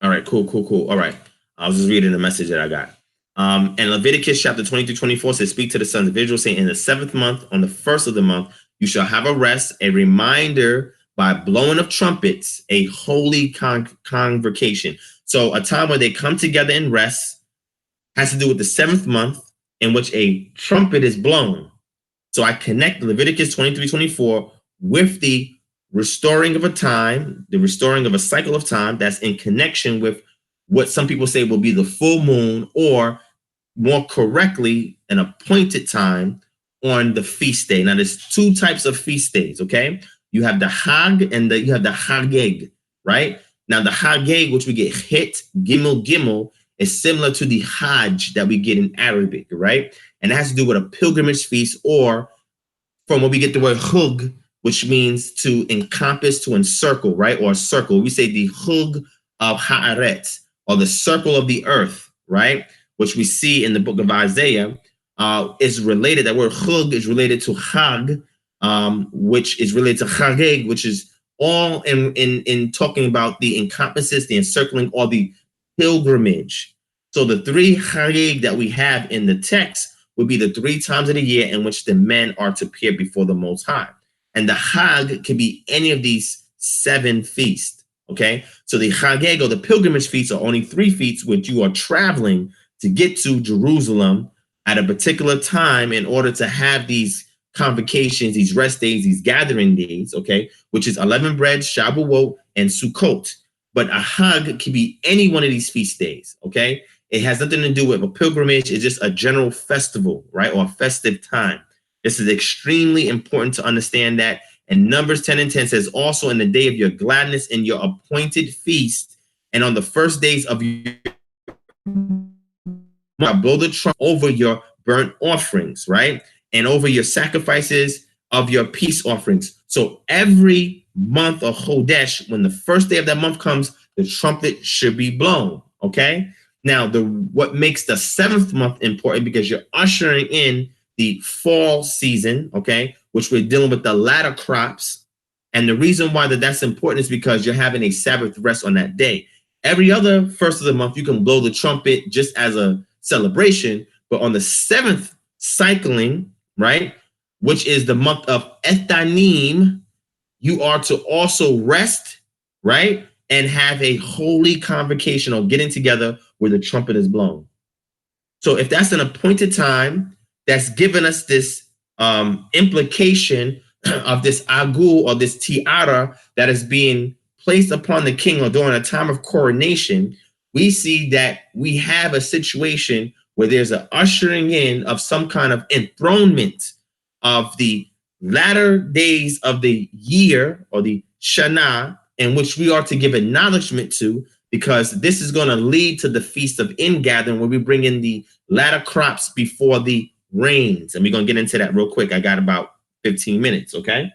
right, cool. All right. I was just reading the message that I got. And Leviticus chapter 20-24 says, speak to the sons of Israel, saying, in the 7th month, on the 1st of the month, you shall have a rest, a reminder by blowing of trumpets, a holy convocation. So a time where they come together and rest has to do with the 7th month in which a trumpet is blown. So I connect Leviticus 23-24 with the restoring of a time, the restoring of a cycle of time that's in connection with what some people say will be the full moon, or more correctly, an appointed time on the feast day. Now, there's two types of feast days, okay? You have the Hag and you have the Hageg, right? Now, the Hageg, which we get hit, Gimel, is similar to the Hajj that we get in Arabic, right? And it has to do with a pilgrimage feast, or from what we get the word Hug, which means to encompass, to encircle, right? Or a circle. We say the Hug of Haaretz, or the circle of the earth, right? Which we see in the book of Isaiah, is related. That word Hug is related to Hag, which is related to Chageg, which is all in talking about the encompasses, the encircling, or the pilgrimage. So the 3 Chageg that we have in the text would be the 3 times of the year in which the men are to appear before the Most High. And the Hag can be any of these 7 feasts, okay? So the Chageg, or the pilgrimage feasts, are only 3 feasts which you are traveling to get to Jerusalem at a particular time in order to have these convocations, these rest days, these gathering days, okay? Which is 11 bread, Shavuot, and Sukkot. But a Hag can be any one of these feast days, okay? It has nothing to do with a pilgrimage. It's just a general festival, right? Or a festive time. This is extremely important to understand that. And Numbers 10:10 says, also in the day of your gladness in your appointed feast, and on the first days of your blow the trumpet over your burnt offerings, right? And over your sacrifices of your peace offerings. So every month of Chodesh, when the first day of that month comes, the trumpet should be blown, okay? Now, what makes the 7th month important, because you're ushering in the fall season, okay, which we're dealing with the latter crops. And the reason why that's important is because you're having a Sabbath rest on that day. Every other first of the month, you can blow the trumpet just as a celebration. But on the 7th cycling, right, which is the month of Ethanim, you are to also rest, right, and have a holy convocation, or getting together where the trumpet is blown. So if that's an appointed time, that's given us this implication of this agul, or this tiara, that is being placed upon the king, or during a time of coronation. We see that we have a situation where there's an ushering in of some kind of enthronement of the latter days of the year, or the Shana, in which we are to give acknowledgement to, because this is going to lead to the Feast of Ingathering, where we bring in the latter crops before the rains. And we're going to get into that real quick. I got about 15 minutes, okay?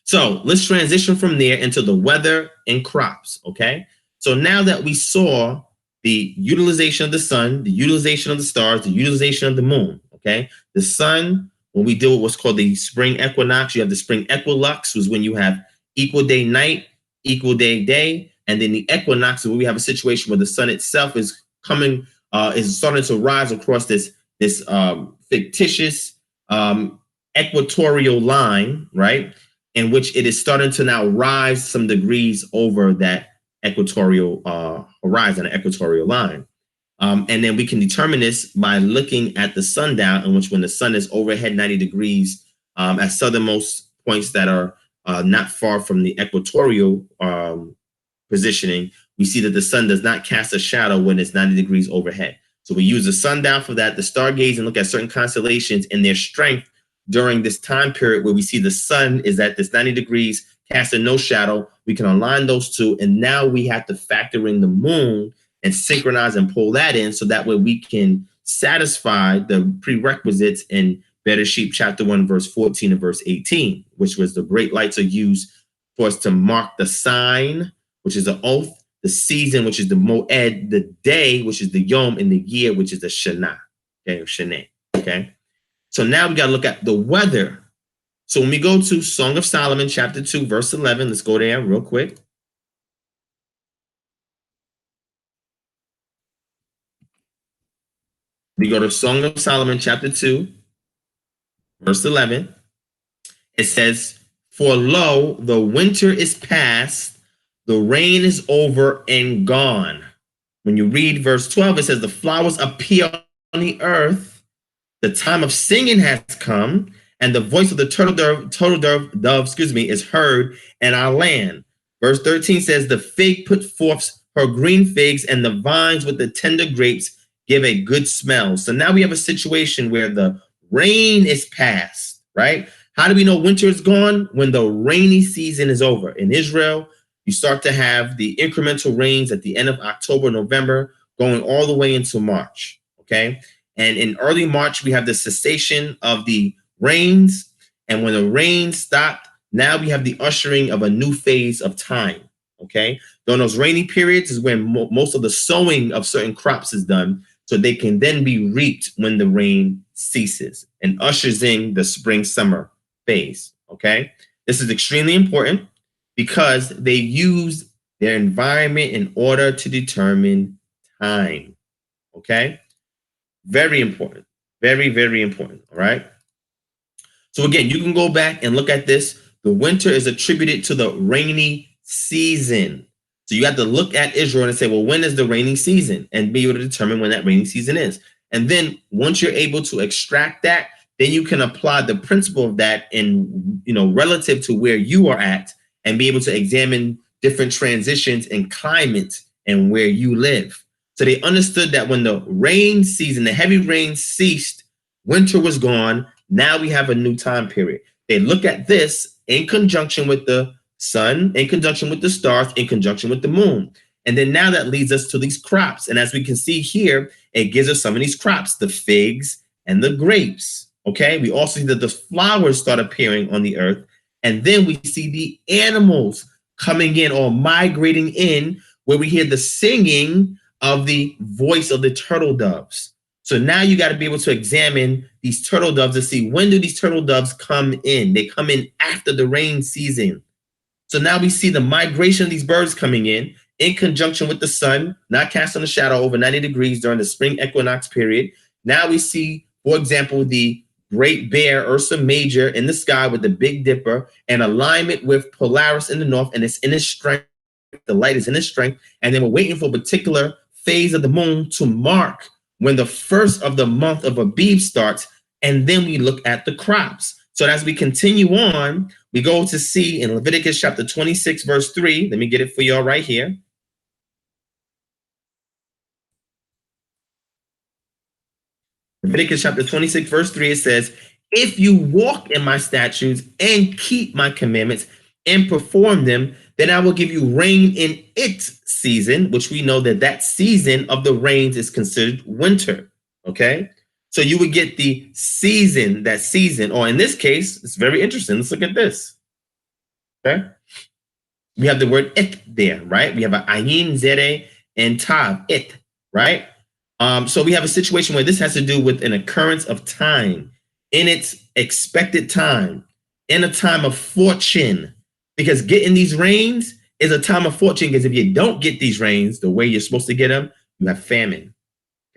So let's transition from there into the weather and crops, okay? So now that we saw the utilization of the sun, the utilization of the stars, the utilization of the moon, okay? The sun, when we deal with what's called the spring equinox, you have the spring equilux, was when you have equal day night, equal day day, and then the equinox is when we have a situation where the sun itself is coming, is starting to rise across this fictitious equatorial line, right? In which it is starting to now rise some degrees over that equatorial horizon, the equatorial line. And then we can determine this by looking at the sundial, in which when the sun is overhead 90 degrees at southernmost points that are not far from the equatorial positioning, we see that the sun does not cast a shadow when it's 90 degrees overhead. So we use the sundial for that, the stargaze, and look at certain constellations and their strength during this time period where we see the sun is at this 90 degrees, casting no shadow. We can align those two, and now we have to factor in the moon and synchronize and pull that in, so that way we can satisfy the prerequisites in Bereshit chapter 1, verse 14 and verse 18, which was the great lights are used for us to mark the sign, which is the oath, the season, which is the moed, the day, which is the yom, and the year, which is the shana. Okay, or shana. Okay. So now we got to look at the weather. So when we go to Song of Solomon, chapter 2, verse 11, let's go there real quick. We go to Song of Solomon, chapter 2, verse 11. It says, "For lo, the winter is past, the rain is over and gone." When you read verse 12, it says, "The flowers appear on the earth, the time of singing has come, and the voice of the turtle dove, is heard in our land." Verse 13 says, "The fig put forth her green figs, and the vines with the tender grapes give a good smell." So now we have a situation where the rain is past, right? How do we know winter is gone? When the rainy season is over. In Israel, you start to have the incremental rains at the end of October, November, going all the way into March, okay? And in early March, we have the cessation of the rains. And when the rain stopped, now we have the ushering of a new phase of time, okay? During those rainy periods is when most of the sowing of certain crops is done, so they can then be reaped when the rain ceases and ushers in the spring, summer phase, okay? This is extremely important because they use their environment in order to determine time, okay? Very important. Very, very important. All right. So again, you can go back and look at this. The winter is attributed to the rainy season. So you have to look at Israel and say, well, when is the rainy season? And be able to determine when that rainy season is. And then once you're able to extract that, then you can apply the principle of that in, relative to where you are at and be able to examine different transitions in climate and where you live. So they understood that when the rain season, the heavy rain ceased, winter was gone. Now we have a new time period. They look at this in conjunction with the sun, in conjunction with the stars, in conjunction with the moon. And then now that leads us to these crops. And as we can see here, it gives us some of these crops, the figs and the grapes. Okay. We also see that the flowers start appearing on the earth. And then we see the animals coming in or migrating in, where we hear the singing of the voice of the turtle doves. So now you got to be able to examine these turtle doves to see, when do these turtle doves come in? They come in after the rain season. So now we see the migration of these birds coming in conjunction with the sun, not casting a shadow over 90 degrees during the spring equinox period. Now we see, for example, the Great Bear, Ursa Major, in the sky with the Big Dipper, in alignment with Polaris in the north, and it's in its strength. The light is in its strength. And then we're waiting for a particular phase of the moon to mark when the first of the month of Abib starts. And then we look at the crops. So as we continue on, we go to see in Leviticus chapter 26, verse 3. Let me get it for y'all right here. Leviticus chapter 26, verse 3, it says, "If you walk in my statutes and keep my commandments and perform them, then I will give you rain in its season," which we know that season of the rains is considered winter. Okay. So you would get the season, or in this case, it's very interesting. Let's look at this. Okay. We have the word it there, right? We have a ayin, zere, and tav, it, right? So we have a situation where this has to do with an occurrence of time in its expected time, in a time of fortune, because getting these rains is a time of fortune, because if you don't get these rains the way you're supposed to get them, you have famine.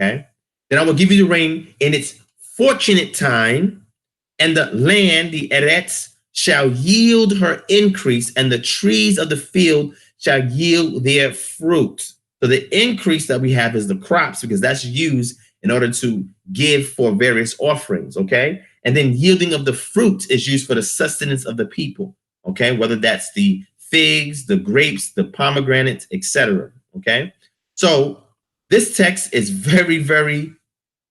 Okay. Then I will give you the rain in its fortunate time, and the land, the eretz, shall yield her increase, and the trees of the field shall yield their fruit. So the increase that we have is the crops, because that's used in order to give for various offerings, okay? And then yielding of the fruit is used for the sustenance of the people, okay? Whether that's the figs, the grapes, the pomegranates, etc., okay? So this text is very, very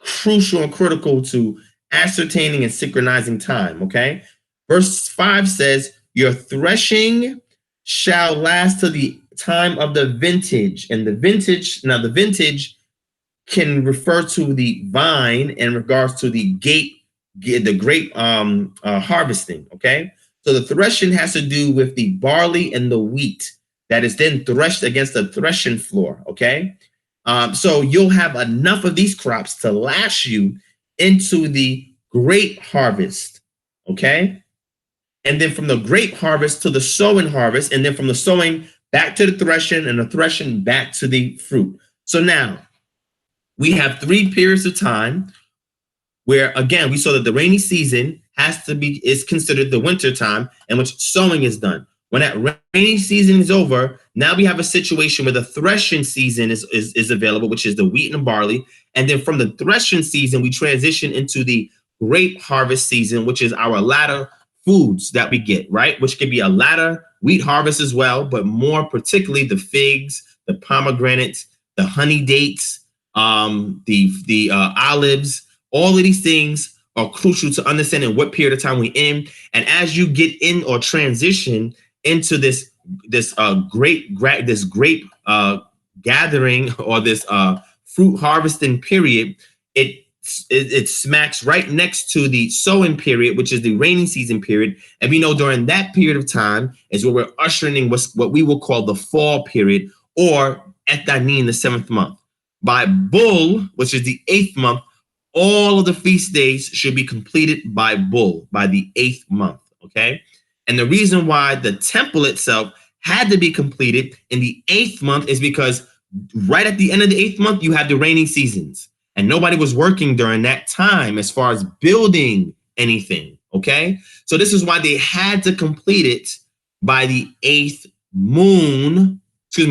crucial and critical to ascertaining and synchronizing time, okay? Verse 5 says, "Your threshing shall last to the time of the vintage." And the vintage can refer to the vine in regards to the grape harvesting, okay? So the threshing has to do with the barley and the wheat that is then threshed against the threshing floor, okay? So you'll have enough of these crops to last you into the grape harvest, okay? And then from the grape harvest to the sowing harvest, and then from the sowing back to the threshing, and the threshing back to the fruit. So now we have 3 periods of time where, again, we saw that the rainy season is considered the winter time in which sowing is done. When that rainy season is over, now we have a situation where the threshing season is available, which is the wheat and barley. And then from the threshing season, we transition into the grape harvest season, which is our latter foods that we get, right? Which could be a latter wheat harvest as well, but more particularly the figs, the pomegranates, the honey dates, the olives. All of these things are crucial to understanding what period of time we're in. And as you get in or transition into this grape gathering or this fruit harvesting period, it smacks right next to the sowing period, which is the rainy season period. And we know during that period of time is where we're ushering in what we will call the fall period, or Etanin, the 7th month. By Bull, which is the 8th month, all of the feast days should be completed by Bull, by the 8th month, okay? And the reason why the temple itself had to be completed in the 8th month is because right at the end of the 8th month, you have the rainy seasons. And nobody was working during that time as far as building anything, okay? So this is why they had to complete it by the 8th moon,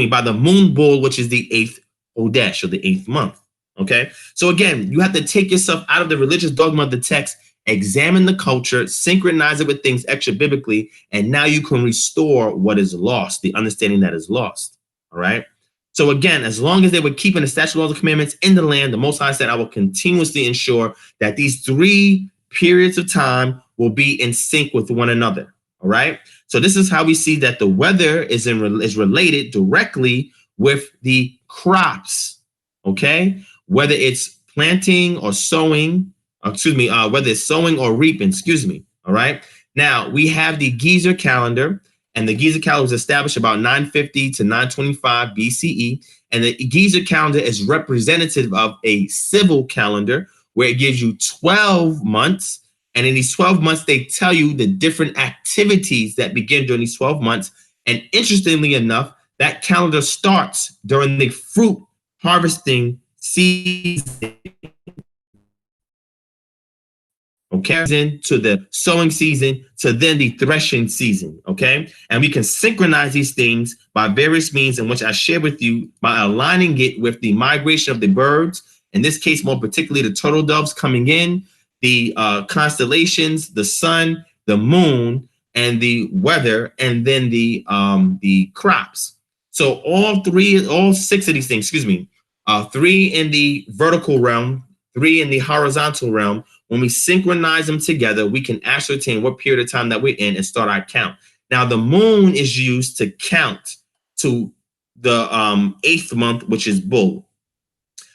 by the moon bull, which is the 8th Odesh, or the 8th month. Okay, so again, you have to take yourself out of the religious dogma of the text, examine the culture, synchronize it with things extra biblically, and now you can restore what is lost, the understanding that is lost. All right. So again, as long as they were keeping the statutes, laws, and commandments in the land, the Most High said, I will continuously ensure that these 3 periods of time will be in sync with one another. All right. So this is how we see that the weather is related directly with the crops. Okay. Whether it's planting or sowing, whether it's sowing or reaping, all right? Now, we have the Gezer calendar, and the Gezer calendar was established about 950 to 925 BCE, and the Gezer calendar is representative of a civil calendar where it gives you 12 months, and in these 12 months, they tell you the different activities that begin during these 12 months, and interestingly enough, that calendar starts during the fruit harvesting season, okay, to the sowing season, to then the threshing season, okay? And we can synchronize these things by various means in which I share with you by aligning it with the migration of the birds, in this case, more particularly the turtle doves coming in, the constellations, the sun, the moon, and the weather, and then the crops. So all 6 of these things, 3 in the vertical realm, 3 in the horizontal realm. When we synchronize them together, we can ascertain what period of time that we're in and start our count. Now, the moon is used to count to the 8th month, which is Bull.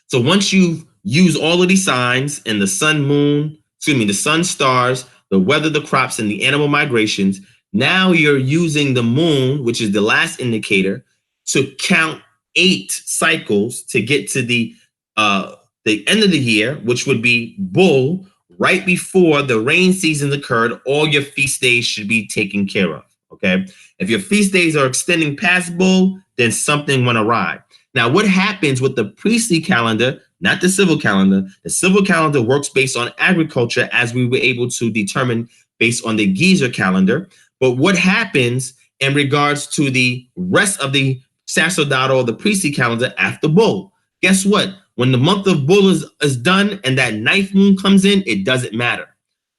So once you've used all of these signs and the sun, the sun, stars, the weather, the crops, and the animal migrations, now you're using the moon, which is the last indicator, to count 8 cycles to get to the end of the year, which would be Bull. Right before the rain season occurred, all your feast days should be taken care of, okay? If your feast days are extending past Bull, then something went awry. Now, what happens with the priestly calendar, not the civil calendar? The civil calendar works based on agriculture, as we were able to determine based on the Gezer calendar. But what happens in regards to the rest of the sacerdotal, the priestly calendar after Bull? Guess what? When the month of Bull is done and that 9th moon comes in, it doesn't matter.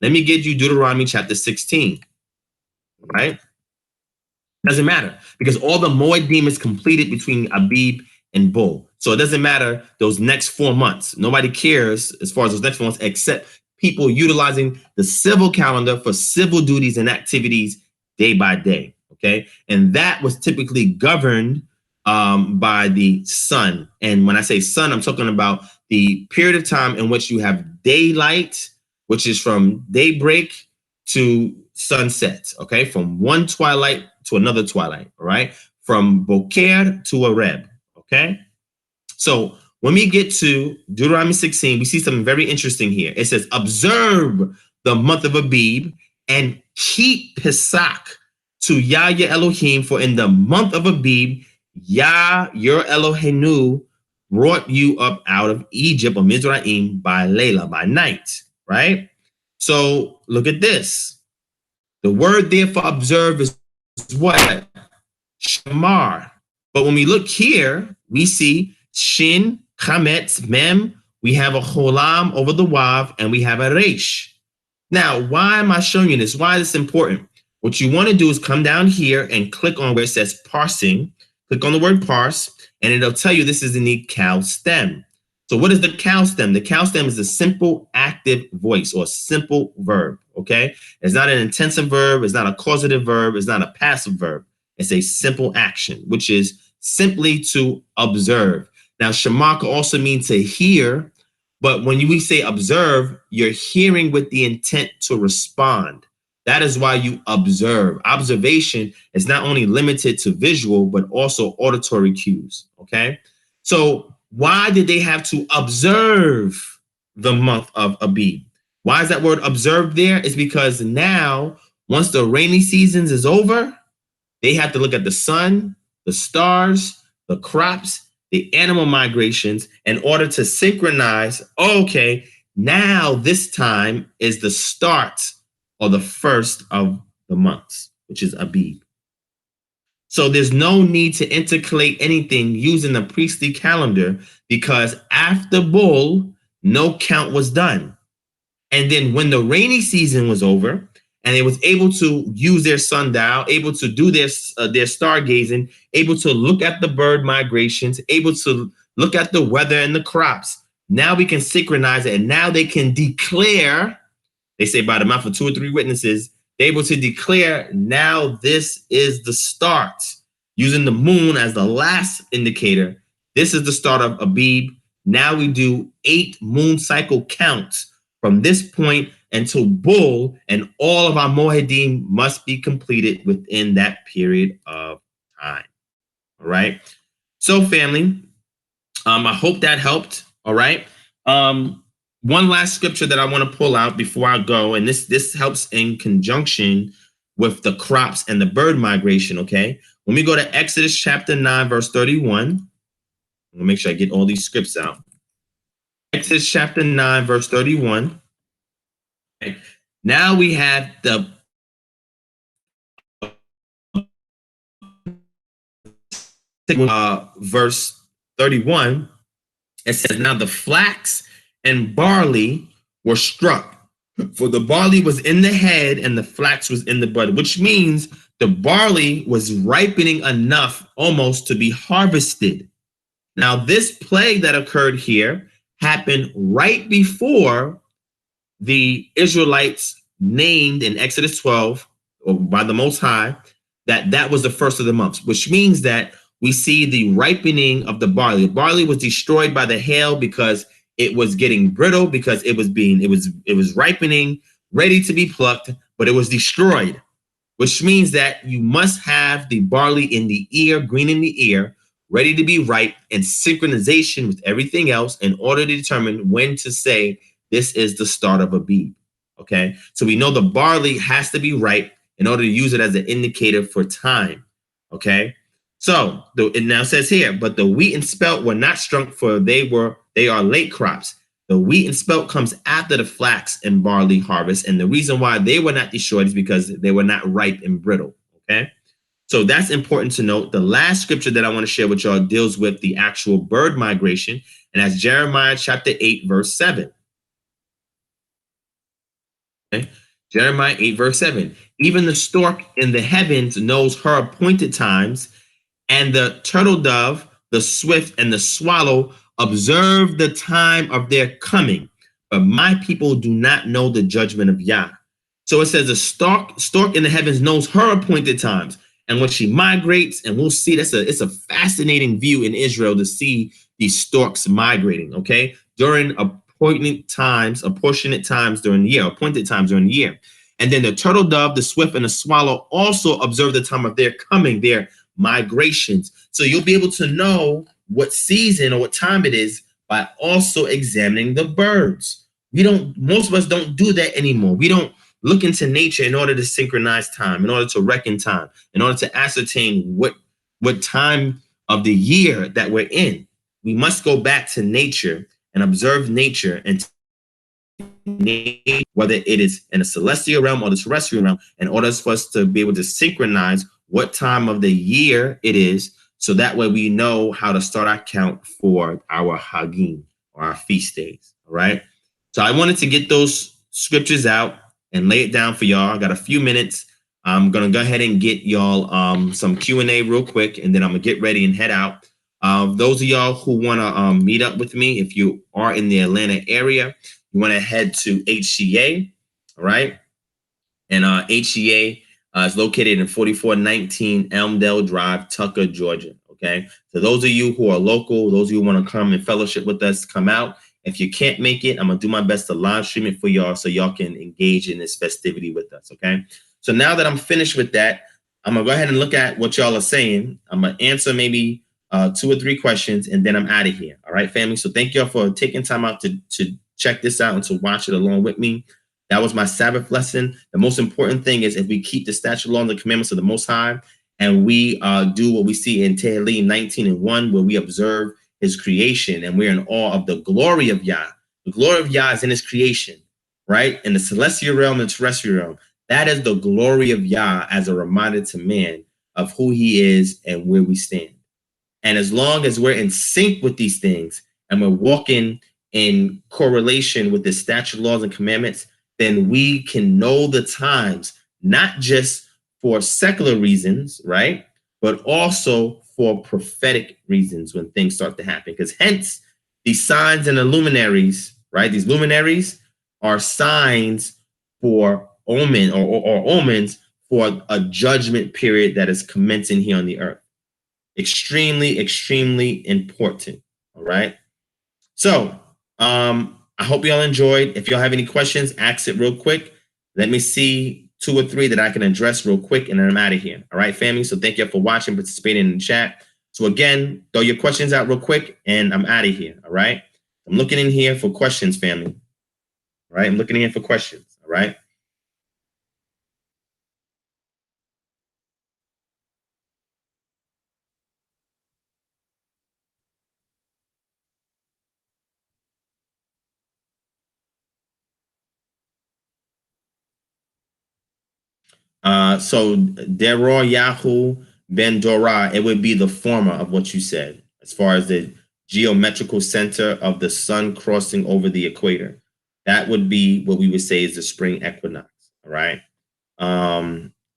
Let me give you Deuteronomy chapter 16, right? Doesn't matter because all the Moedim is completed between Abib and Bull. So it doesn't matter those next 4 months. Nobody cares as far as those next 4 months except people utilizing the civil calendar for civil duties and activities day by day, okay? And that was typically governed by the sun. And when I say sun, I'm talking about the period of time in which you have daylight, which is from daybreak to sunsets, okay? From one twilight to another twilight, all right? From Boker to Areb, okay? So when we get to Deuteronomy 16, we see something very interesting here. It says, observe the month of Abib and keep Pesach to Yah your Elohim, for in the month of Abib, Yah your Elohenu brought you up out of Egypt, or Mizraim, by Layla, by night, right? So look at this. The word there for observe is what? Shamar. But when we look here, we see Shin, Chametz, Mem, we have a Cholam over the Wav, and we have a Resh. Now, why am I showing you this? Why is this important? What you want to do is come down here and click on where it says parsing. Click on the word parse, and it'll tell you this is in the cow stem. So what is the cow stem? The cow stem is a simple active voice or simple verb, okay? It's not an intensive verb. It's not a causative verb. It's not a passive verb. It's a simple action, which is simply to observe. Now, Shamar can also mean to hear, but when we say observe, you're hearing with the intent to respond. That is why you observe. Observation is not only limited to visual, but also auditory cues, okay? So why did they have to observe the month of Abib? Why is that word observe there? It's because now, once the rainy seasons is over, they have to look at the sun, the stars, the crops, the animal migrations in order to synchronize, okay, now this time is the start or the first of the months, which is Abib. So there's no need to intercalate anything using the priestly calendar because after Bull, no count was done. And then when the rainy season was over, and they was able to use their sundial, able to do their stargazing, able to look at the bird migrations, able to look at the weather and the crops. Now we can synchronize it, and now they can declare, they say by the mouth of 2 or 3 witnesses, they're able to declare now this is the start, using the moon as the last indicator. This is the start of Abib. Now we do 8 moon cycle counts from this point until Bull, and all of our Moedim must be completed within that period of time. All right. So, family, I hope that helped. All right. One last scripture that I want to pull out before I go, and this helps in conjunction with the crops and the bird migration. Okay. When we go to Exodus chapter 9, verse 31, I'm gonna make sure I get all these scripts out. Exodus chapter 9, verse 31. Okay. Now we have the verse 31. It says, now the flax and barley were struck, for the barley was in the head and the flax was in the bud, which means the barley was ripening enough almost to be harvested. Now, this plague that occurred here happened right before the Israelites named in Exodus 12, or by the Most High, that was the first of the months, which means that we see the ripening of the barley. The barley was destroyed by the hail because it was getting brittle, because it was ripening, ready to be plucked, but it was destroyed, which means that you must have the barley in the ear, green in the ear, ready to be ripe, in synchronization with everything else in order to determine when to say this is the start of Abib. Okay, so we know the barley has to be ripe in order to use it as an indicator for time. Okay, so it now says here, but the wheat and spelt were not struck, for they are late crops. The wheat and spelt comes after the flax and barley harvest, and the reason why they were not destroyed is because they were not ripe and brittle. Okay, so that's important to note. The last scripture that I want to share with y'all deals with the actual bird migration, and that's Jeremiah chapter 8, verse 7. Okay. Jeremiah 8, verse 7. Even the stork in the heavens knows her appointed times, and the turtle dove, the swift, and the swallow observe the time of their coming. But my people do not know the judgment of Yah. So it says the stork in the heavens knows her appointed times. And when she migrates, and we'll see, it's a fascinating view in Israel to see these storks migrating, okay, during appointed times during the year. And then the turtle dove, the swift, and the swallow also observe the time of their coming, their migrations. So you'll be able to know what season or what time it is by also examining the birds. Most of us don't do that anymore. We don't look into nature in order to synchronize time, in order to reckon time, in order to ascertain what time of the year that we're in. We must go back to nature and observe nature, and whether it is in a celestial realm or the terrestrial realm, in order for us to be able to synchronize what time of the year it is, so that way we know how to start our count for our Hagim, or our feast days. All right. So I wanted to get those scriptures out and lay it down for y'all. I got a few minutes. I'm gonna go ahead and get y'all some Q&A real quick, and then I'm gonna get ready and head out. Those of y'all who wanna meet up with me, if you are in the Atlanta area, you wanna head to HCA, all right? And HCA is located in 4419 Elmdale Drive, Tucker, Georgia, okay? So those of you who are local, those of you who wanna come and fellowship with us, come out. If you can't make it, I'm gonna do my best to live stream it for y'all so y'all can engage in this festivity with us, okay? So now that I'm finished with that, I'm gonna go ahead and look at what y'all are saying. I'm gonna answer maybe 2 or 3 questions, and then I'm out of here. All right, family. So thank y'all for taking time out to check this out and to watch it along with me. That was my Sabbath lesson. The most important thing is if we keep the statute, law, and the commandments of the Most High, and we do what we see in Tehillim 19:1, where we observe His creation, and we're in awe of the glory of Yah. The glory of Yah is in His creation, right? In the celestial realm and terrestrial realm. That is the glory of Yah as a reminder to man of who He is and where we stand. And as long as we're in sync with these things and we're walking in correlation with the statute, laws, and commandments, then we can know the times, not just for secular reasons, right? But also for prophetic reasons when things start to happen. Because hence, these signs and the luminaries, right? These luminaries are signs for omen or omens for a judgment period that is commencing here on the earth. Extremely, extremely important. All right. So I hope y'all enjoyed. If y'all have any questions, ask it real quick. Let me see 2 or 3 that I can address real quick, and then I'm out of here. All right, family. So thank you for watching, participating in the chat. So again, throw your questions out real quick, and I'm out of here. All right. I'm looking in here for questions, family. All right. I'm looking in here for questions. All right. So Deror Yahu Ben Dorah, it would be the former of what you said, as far as the geometrical center of the sun crossing over the equator. That would be what we would say is the spring equinox. All right.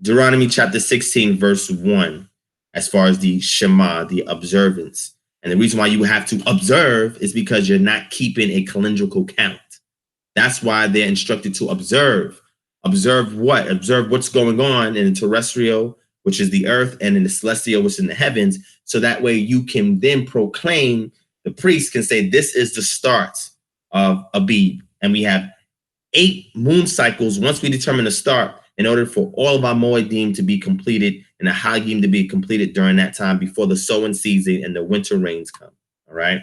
Deuteronomy chapter 16, verse 1, as far as the Shema, the observance. And the reason why you have to observe is because you're not keeping a calendrical count. That's why they're instructed to observe. Observe what? Observe what's going on in the terrestrial, which is the earth, and in the celestial, which is in the heavens. So that way you can then proclaim, the priest can say, this is the start of Abib. And we have 8 moon cycles once we determine the start in order for all of our Moedim to be completed and the Hagim to be completed during that time before the sowing season and the winter rains come. All right.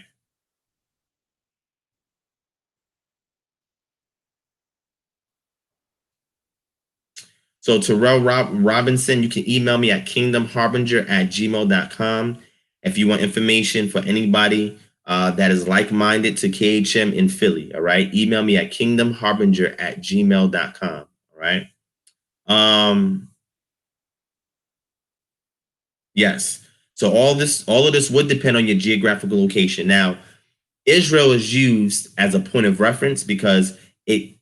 So Terrell Robinson, you can email me at kingdomharbinger@gmail.com if you want information for anybody that is like-minded to KHM in Philly. All right. Email me at kingdomharbinger@gmail.com. All right. Yes. So all of this would depend on your geographical location. Now, Israel is used as a point of reference because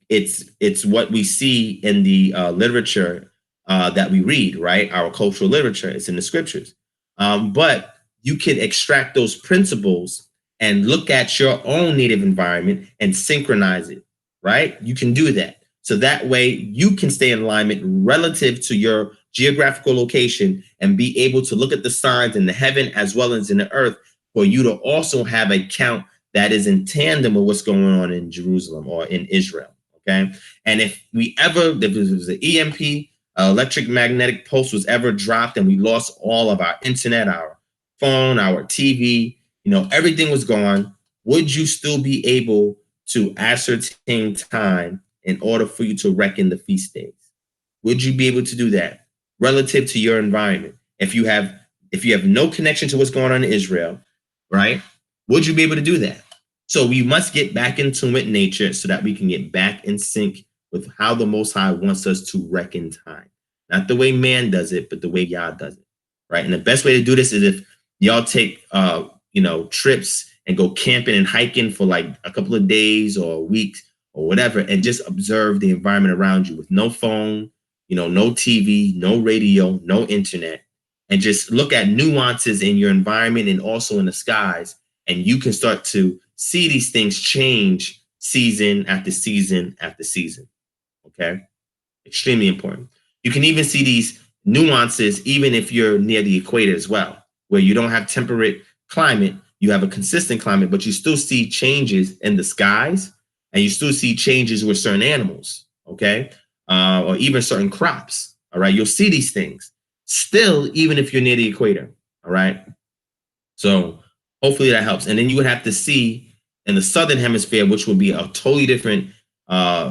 it's what we see in the literature that we read, right? Our cultural literature, it's in the scriptures. But you can extract those principles and look at your own native environment and synchronize it, right? You can do that. So that way you can stay in alignment relative to your geographical location and be able to look at the signs in the heaven as well as in the earth for you to also have a count that is in tandem with what's going on in Jerusalem or in Israel. okay? And if there was an EMP, electric magnetic pulse was ever dropped and we lost all of our internet, our phone, our TV, everything was gone, would you still be able to ascertain time in order for you to reckon the feast days? Would you be able to do that relative to your environment? If you have no connection to what's going on in Israel, right? Would you be able to do that? So we must get back in tune with nature so that we can get back in sync with how the Most High wants us to reckon time. Not the way man does it, but the way Yah does it, right? And the best way to do this is if y'all take, trips and go camping and hiking for like a couple of days or weeks or whatever, and just observe the environment around you with no phone, no TV, no radio, no internet, and just look at nuances in your environment and also in the skies. And you can start to see these things change season after season after season. Okay? Extremely important. You can even see these nuances even if you're near the equator as well, where you don't have temperate climate, you have a consistent climate, but you still see changes in the skies and you still see changes with certain animals, okay? Or even certain crops, all right? You'll see these things still, even if you're near the equator, all right? So hopefully that helps. And then you would have to see in the southern hemisphere, which would be a totally different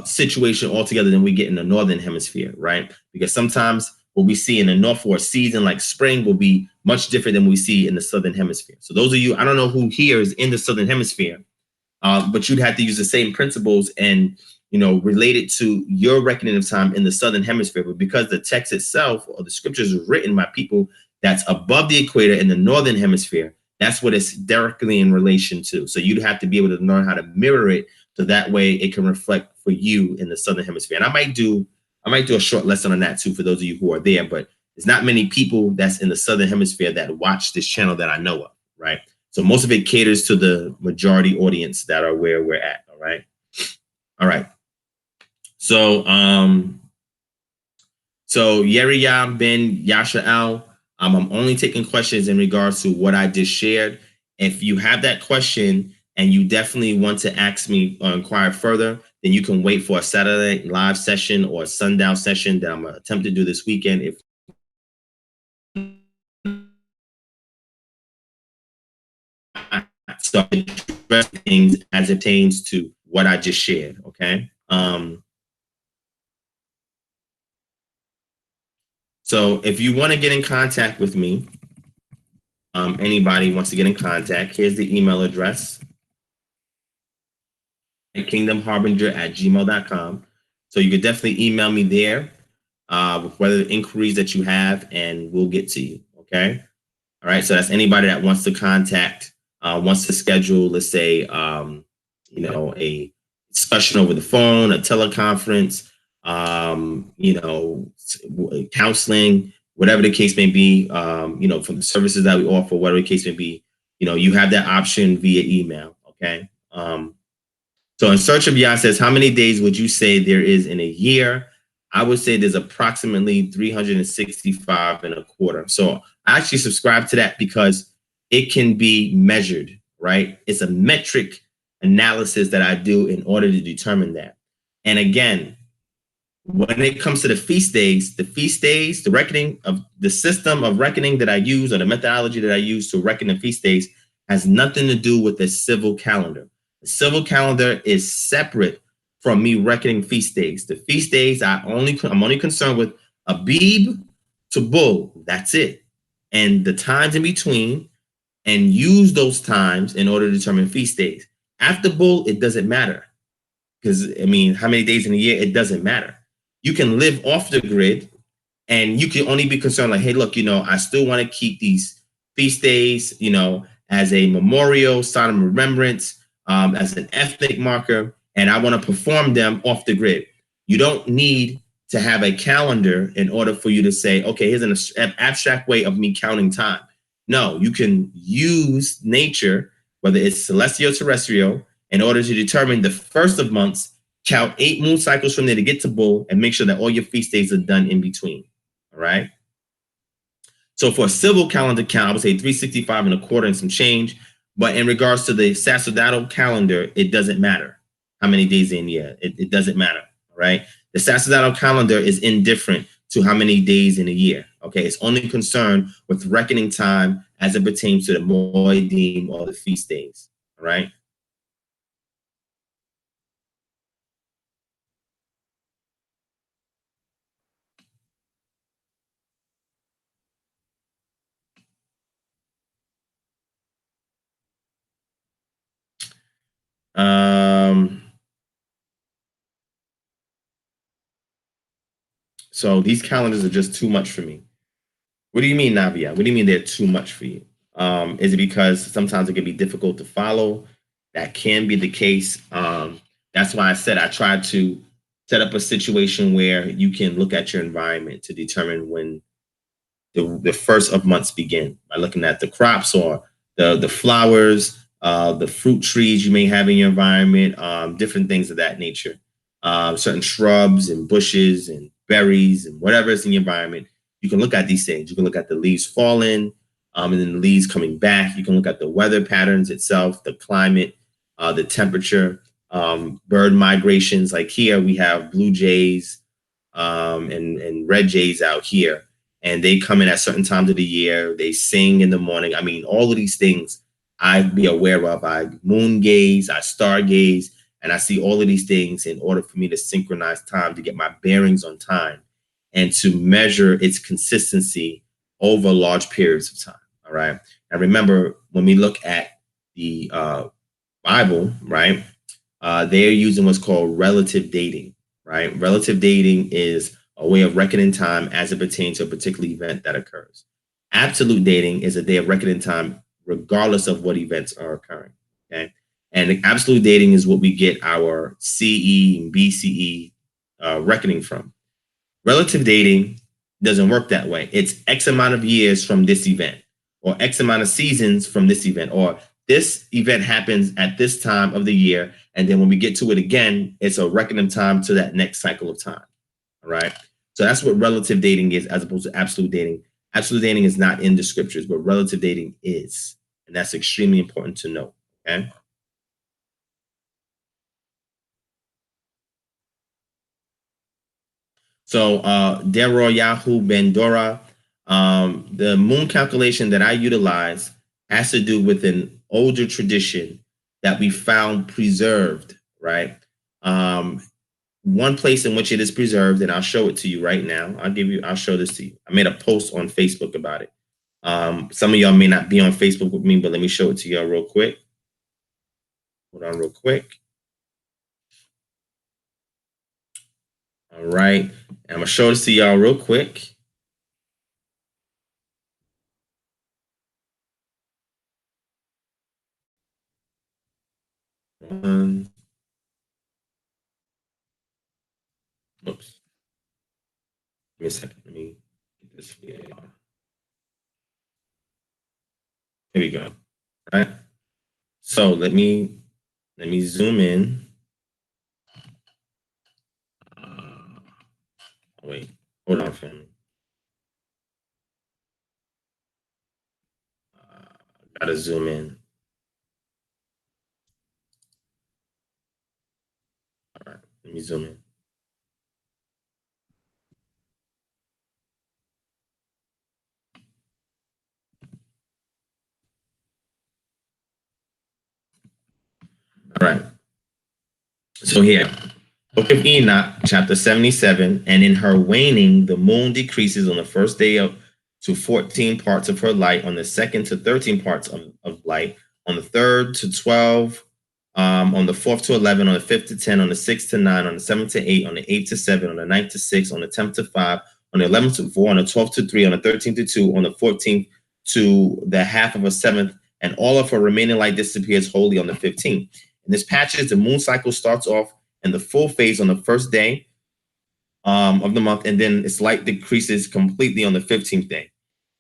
situation altogether than we get in the northern hemisphere, right? Because sometimes what we see in the north for a season like spring will be much different than we see in the southern hemisphere. So those of you, I don't know who here is in the southern hemisphere, but you'd have to use the same principles and relate it to your reckoning of time in the southern hemisphere. But because the text itself or the scriptures are written by people that's above the equator in the northern hemisphere, that's what it's directly in relation to. So you'd have to be able to learn how to mirror it so that way it can reflect for you in the southern hemisphere. And I might do a short lesson on that too for those of you who are there, but there's not many people that's in the southern hemisphere that watch this channel that I know of, right? So most of it caters to the majority audience that are where we're at, all right? All right. So, Yeriyah Ben Yasha'el, I'm only taking questions in regards to what I just shared. If you have that question and you definitely want to ask me or inquire further, then you can wait for a Saturday live session or a sundown session that I'm going to attempt to do this weekend. If start addressing things as it pertains to what I just shared, okay? So if you want to get in contact with me, anybody wants to get in contact, here's the email address, kingdomharbinger@gmail.com. So you could definitely email me there with whatever inquiries that you have, and we'll get to you, okay? All right, so that's anybody that wants to contact, wants to schedule, let's say, a discussion over the phone, a teleconference, counseling, whatever the case may be, from the services that we offer, whatever the case may be, you have that option via email, okay? So in Search of Yah says, how many days would you say there is in a year? I would say there's approximately 365 and a quarter. So I actually subscribe to that because it can be measured, right? It's a metric analysis that I do in order to determine that. And again, when it comes to the feast days, the reckoning of the system of reckoning that I use or the methodology that I use to reckon the feast days has nothing to do with the civil calendar. The civil calendar is separate from me reckoning feast days. The feast days, I'm only concerned with Abib to Bull. That's it. And the times in between, and use those times in order to determine feast days. After Bull, it doesn't matter. Because, how many days in a year, it doesn't matter. You can live off the grid, and you can only be concerned like, hey, look, I still want to keep these feast days, as a memorial, sign of remembrance, as an ethnic marker, and I want to perform them off the grid. You don't need to have a calendar in order for you to say, okay, here's an abstract way of me counting time. No, you can use nature, whether it's celestial or terrestrial, in order to determine the first of months, count 8 moon cycles from there to get to Bull, and make sure that all your feast days are done in between, all right? So for a civil calendar count, I would say 365 and a quarter and some change. But in regards to the sacerdotal calendar, it doesn't matter how many days in a year. It doesn't matter, right? The sacerdotal calendar is indifferent to how many days in a year, okay? It's only concerned with reckoning time as it pertains to the Moedim or the feast days, all right? So these calendars are just too much for me. What do you mean, Navia? What do you mean they're too much for you? Is it because sometimes it can be difficult to follow? That can be the case. That's why I said I tried to set up a situation where you can look at your environment to determine when the first of months begin by looking at the crops or the flowers, the fruit trees you may have in your environment, different things of that nature, certain shrubs and bushes and berries and whatever is in your environment. You can look at these things. You can look at the leaves falling, and then the leaves coming back. You can look at the weather patterns itself, the climate, the temperature, bird migrations. Like here, we have blue jays and red jays out here, and they come in at certain times of the year. They sing in the morning. I mean, all of these things I'd be aware of. I moon gaze, I star gaze, and I see all of these things in order for me to synchronize time, to get my bearings on time, and to measure its consistency over large periods of time. All right. And remember, when we look at the Bible, right, they are using what's called relative dating, right? Relative dating is a way of reckoning time as it pertains to a particular event that occurs. Absolute dating is a day of reckoning time regardless of what events are occurring, okay? And absolute dating is what we get our CE and BCE reckoning from. Relative dating doesn't work that way. It's X amount of years from this event, or X amount of seasons from this event, or this event happens at this time of the year, and then when we get to it again, it's a reckoning time to that next cycle of time. All right. So that's what relative dating is, as opposed to absolute dating. Absolute dating is not in the scriptures, but relative dating is, and that's extremely important to know. Okay. So Deroy Yahoo Bendora, the moon calculation that I utilize has to do with an older tradition that we found preserved, right? One place in which it is preserved, and I'll show it to you right now. I'll show this to you. I made a post on Facebook about it. Some of y'all may not be on Facebook with me, but let me show it to y'all real quick. Hold on real quick. All right. I'm gonna show this to y'all real quick. Oops. Give me a second. Let me get this here. Here we go. All right. So let me zoom in. Wait, hold on, family. Gotta zoom in. All right, let me zoom in. All right. So here, Book of Enoch, chapter 77, and in her waning, the moon decreases on the first day to 14 parts of her light, on the second to 13 parts of light, on the third to 12, on the fourth to 11, on the fifth to 10, on the sixth to 9, on the seventh to 8, on the eighth to 7, on the ninth to 6, on the 10th to 5, on the 11th to 4, on the 12th to 3, on the 13th to 2, on the 14th to the half of a seventh, and all of her remaining light disappears wholly on the 15th. In this passage, the moon cycle starts off in the full phase on the first day of the month, and then its light decreases completely on the 15th day.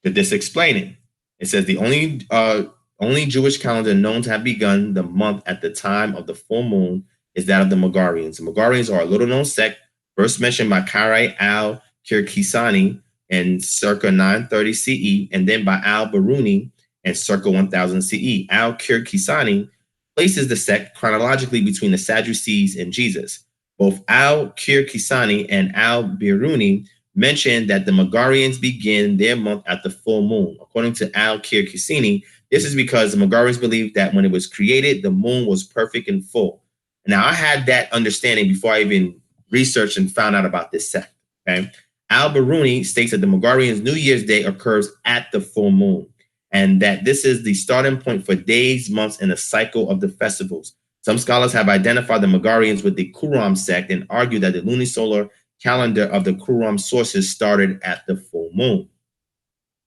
To this explain it, it says the only Jewish calendar known to have begun the month at the time of the full moon is that of the Megarians. The Megarians are a little-known sect, first mentioned by Karai al-Kirkisani in circa 930 CE, and then by al-Biruni in circa 1000 CE. Al-Kirkisani places the sect chronologically between the Sadducees and Jesus. Both Al-Kirkisani and Al-Biruni mention that the Megarians begin their month at the full moon. According to Al-Kirkisani, this is because the Megarians believed that when it was created, the moon was perfect and full. Now, I had that understanding before I even researched and found out about this sect. Okay, Al-Biruni states that the Megarians' New Year's Day occurs at the full moon, and that this is the starting point for days, months, and the cycle of the festivals. Some scholars have identified the Megarians with the Qumran sect and argue that the lunisolar calendar of the Qumran sources started at the full moon.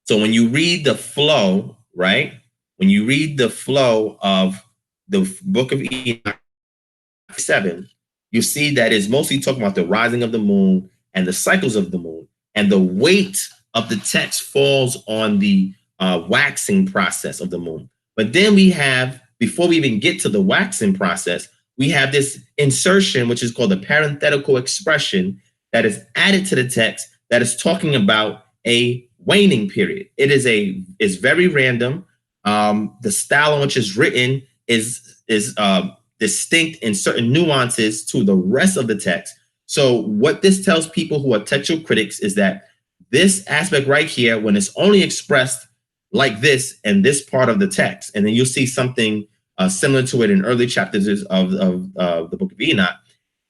So when you read the flow, right? When you read the flow of the book of Enoch 7, you see that it's mostly talking about the rising of the moon and the cycles of the moon, and the weight of the text falls on the waxing process of the moon. But then we have, before we even get to the waxing process, we have this insertion, which is called a parenthetical expression, that is added to the text that is talking about a waning period. It's very random. The style in which it's written is distinct in certain nuances to the rest of the text. So what this tells people who are textual critics is that this aspect right here, when it's only expressed like this in this part of the text, and then you'll see something similar to it in early chapters of the book of Enoch,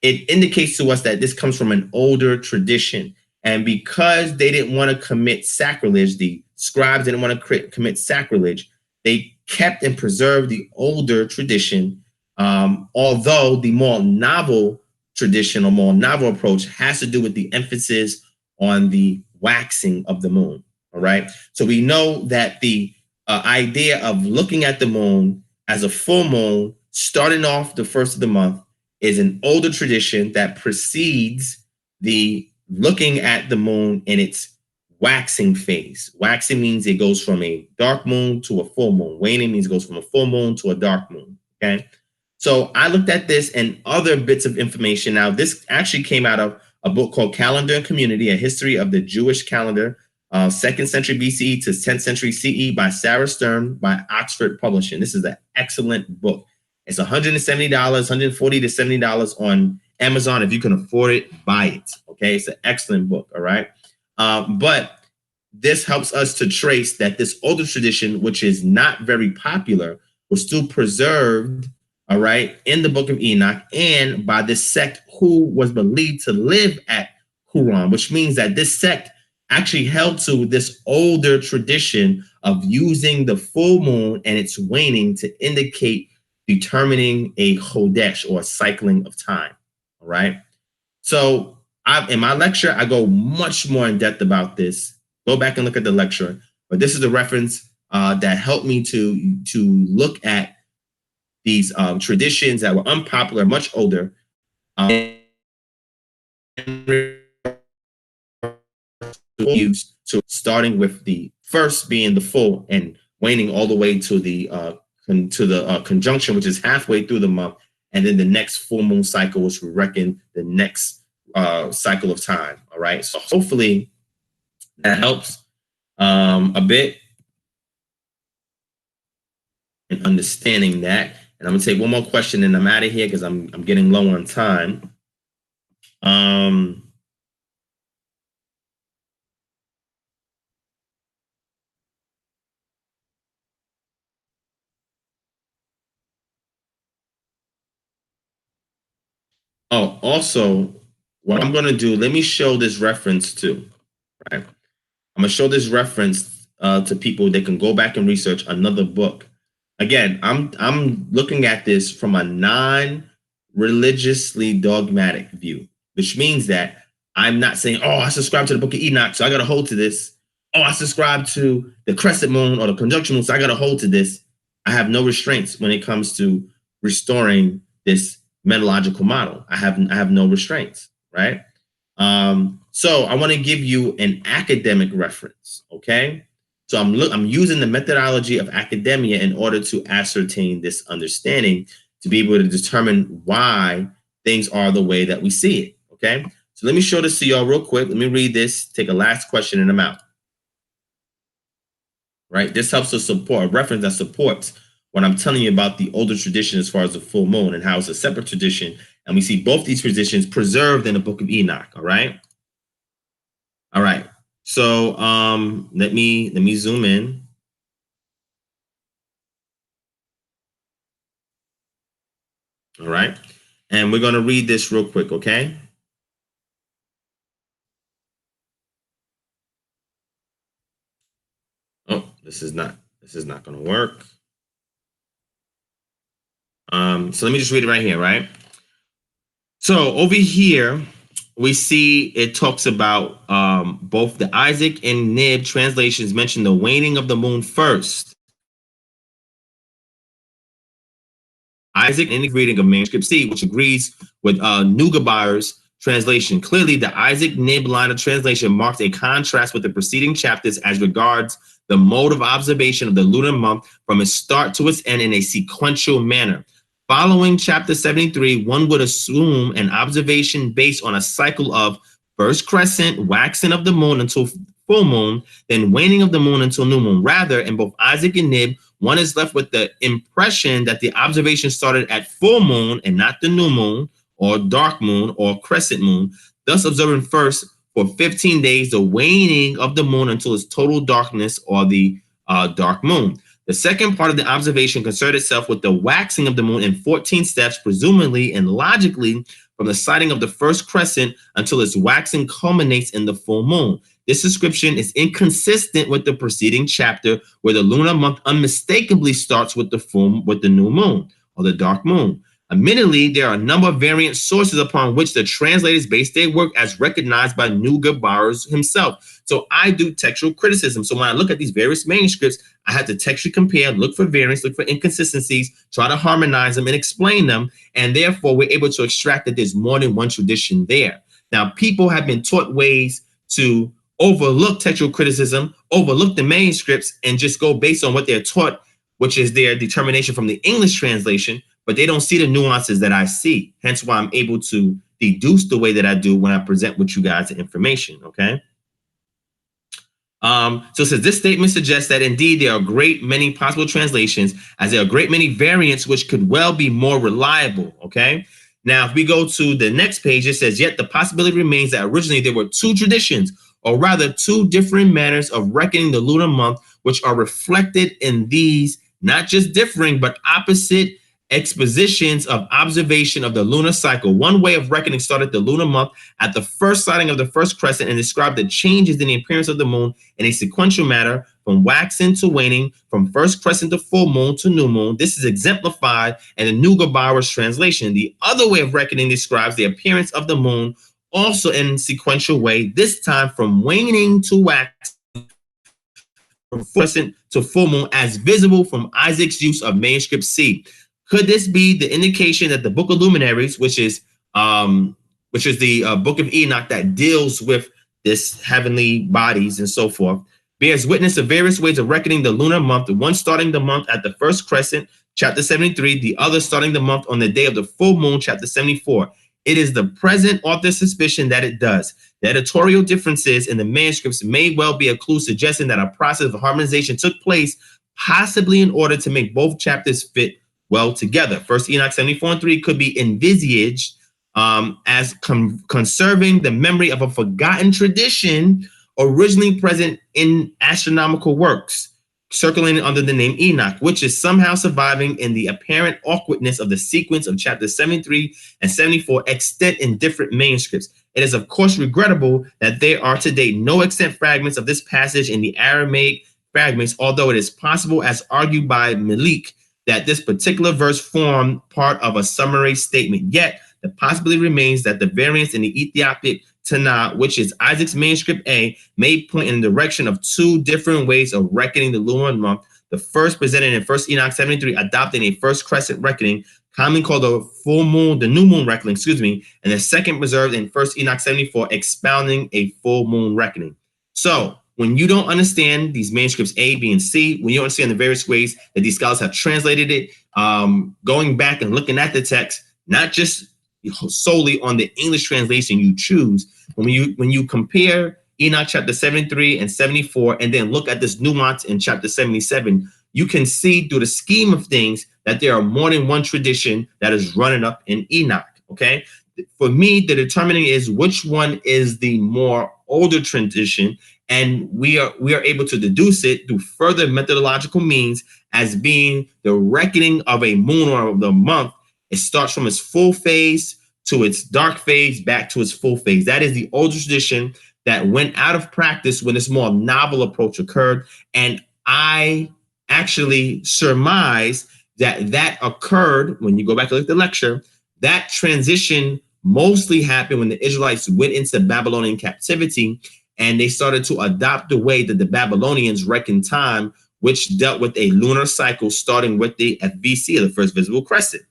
it indicates to us that this comes from an older tradition. And because they didn't want to commit sacrilege, the scribes didn't want to commit sacrilege, they kept and preserved the older tradition, although the more novel tradition or more novel approach has to do with the emphasis on the waxing of the moon. All right. So we know that the idea of looking at the moon as a full moon, starting off the first of the month, is an older tradition that precedes the looking at the moon in its waxing phase. Waxing means it goes from a dark moon to a full moon. Waning means it goes from a full moon to a dark moon. Okay. So I looked at this and other bits of information. Now, this actually came out of a book called Calendar and Community, A History of the Jewish Calendar, 2nd century BCE to 10th century CE by Sarah Stern by Oxford Publishing. This is an excellent book. It's $170, $140 to $70 on Amazon. If you can afford it, buy it. Okay, it's an excellent book. All right. But this helps us to trace that this older tradition, which is not very popular, was still preserved, all right, in the book of Enoch and by this sect who was believed to live at Qumran, which means that this sect actually held to this older tradition of using the full moon and its waning to indicate determining a chodesh or a cycling of time. All right. So in my lecture, I go much more in depth about this. Go back and look at the lecture. But this is a reference that helped me to look at these traditions that were unpopular, much older. So starting with the first being the full and waning all the way to the conjunction, which is halfway through the month, and then the next full moon cycle, which we reckon the next cycle of time. All right. So hopefully that helps a bit in understanding that. And I'm gonna take one more question and I'm out of here because I'm getting low on time. Oh, also, what I'm gonna do, let me show this reference too. Right. I'm gonna show this reference to people that can go back and research another book. Again, I'm looking at this from a non-religiously dogmatic view, which means that I'm not saying, oh, I subscribe to the book of Enoch, so I got to hold to this. Oh, I subscribe to the crescent moon or the conjunction moon, so I got to hold to this. I have no restraints when it comes to restoring this methodological model. I have no restraints, right? So I want to give you an academic reference, okay? So I'm using the methodology of academia in order to ascertain this understanding to be able to determine why things are the way that we see it, okay? So let me show this to y'all real quick. Let me read this, take a last question and I'm out. Right? This helps to support a reference that supports what I'm telling you about the older tradition as far as the full moon and how it's a separate tradition. And we see both these traditions preserved in the book of Enoch. All right. All right. So let me zoom in. All right. And we're going to read this real quick, okay? Oh, this is not going to work. So let me just read it right here, right? So over here, we see it talks about both the Isaac and Nib translations mention the waning of the moon first. Isaac in the reading of manuscript C, which agrees with Neugebauer's translation. Clearly, the Isaac Nib line of translation marks a contrast with the preceding chapters as regards the mode of observation of the lunar month from its start to its end in a sequential manner. Following chapter 73, one would assume an observation based on a cycle of first crescent, waxing of the moon until full moon, then waning of the moon until new moon. Rather, in both Isaac and Nib, one is left with the impression that the observation started at full moon and not the new moon or dark moon or crescent moon, thus observing first for 15 days the waning of the moon until its total darkness or the dark moon. The second part of the observation concerned itself with the waxing of the moon in 14 steps, presumably and logically from the sighting of the first crescent until its waxing culminates in the full moon. This description is inconsistent with the preceding chapter, where the lunar month unmistakably starts with the new moon or the dark moon. Admittedly, there are a number of variant sources upon which the translators base their work, as recognized by Neugebauer himself. So I do textual criticism. So when I look at these various manuscripts, I have to textually compare, look for variants, look for inconsistencies, try to harmonize them and explain them. And therefore, we're able to extract that there's more than one tradition there. Now, people have been taught ways to overlook textual criticism, overlook the manuscripts, and just go based on what they're taught, which is their determination from the English translation, but they don't see the nuances that I see. Hence why I'm able to deduce the way that I do when I present with you guys the information, okay? So it says, this statement suggests that indeed there are a great many possible translations, as there are a great many variants which could well be more reliable, okay? Now, if we go to the next page, it says, yet the possibility remains that originally there were two traditions, or rather two different manners of reckoning the lunar month, which are reflected in these, not just differing, but opposite expositions of observation of the lunar cycle. One way of reckoning started the lunar month at the first sighting of the first crescent and described the changes in the appearance of the moon in a sequential manner, from waxing to waning, from first crescent to full moon to new moon. This is exemplified in the Neugebauer's translation. The other way of reckoning describes the appearance of the moon also in a sequential way, this time from waning to wax, from crescent to full moon, as visible from Isaac's use of manuscript C. Could this be the indication that the Book of Luminaries, which is the Book of Enoch that deals with this heavenly bodies and so forth, bears witness of various ways of reckoning the lunar month, the one starting the month at the first crescent, chapter 73, the other starting the month on the day of the full moon, chapter 74. It is the present author's suspicion that it does. The editorial differences in the manuscripts may well be a clue suggesting that a process of harmonization took place, possibly in order to make both chapters fit well together. First Enoch 74:3 could be envisaged as conserving the memory of a forgotten tradition originally present in astronomical works, circulating under the name Enoch, which is somehow surviving in the apparent awkwardness of the sequence of chapters 73 and 74 extant in different manuscripts. It is, of course, regrettable that there are to date no extant fragments of this passage in the Aramaic fragments, although it is possible, as argued by Malik, that this particular verse formed part of a summary statement. Yet, the possibility remains that the variants in the Ethiopic Tanakh, which is Isaac's manuscript A, may point in the direction of two different ways of reckoning the lunar month. The first presented in First Enoch 73, adopting a first crescent reckoning, commonly called the full moon, the new moon reckoning, and the second preserved in First Enoch 74, expounding a full moon reckoning. So when you don't understand these manuscripts A, B, and C, when you don't understand the various ways that these scholars have translated it, going back and looking at the text, not just solely on the English translation you choose, when you compare Enoch chapter 73 and 74, and then look at this nuance in chapter 77, you can see through the scheme of things that there are more than one tradition that is running up in Enoch, okay? For me, the determining is which one is the more older tradition, and we are able to deduce it through further methodological means as being the reckoning of a moon or of the month. It starts from its full phase to its dark phase back to its full phase. That is the older tradition that went out of practice when this more novel approach occurred. And I actually surmise that occurred when you go back to look at the lecture. That transition mostly happened when the Israelites went into Babylonian captivity and they started to adopt the way that the Babylonians reckoned time, which dealt with a lunar cycle starting with the FVC, the first visible crescent.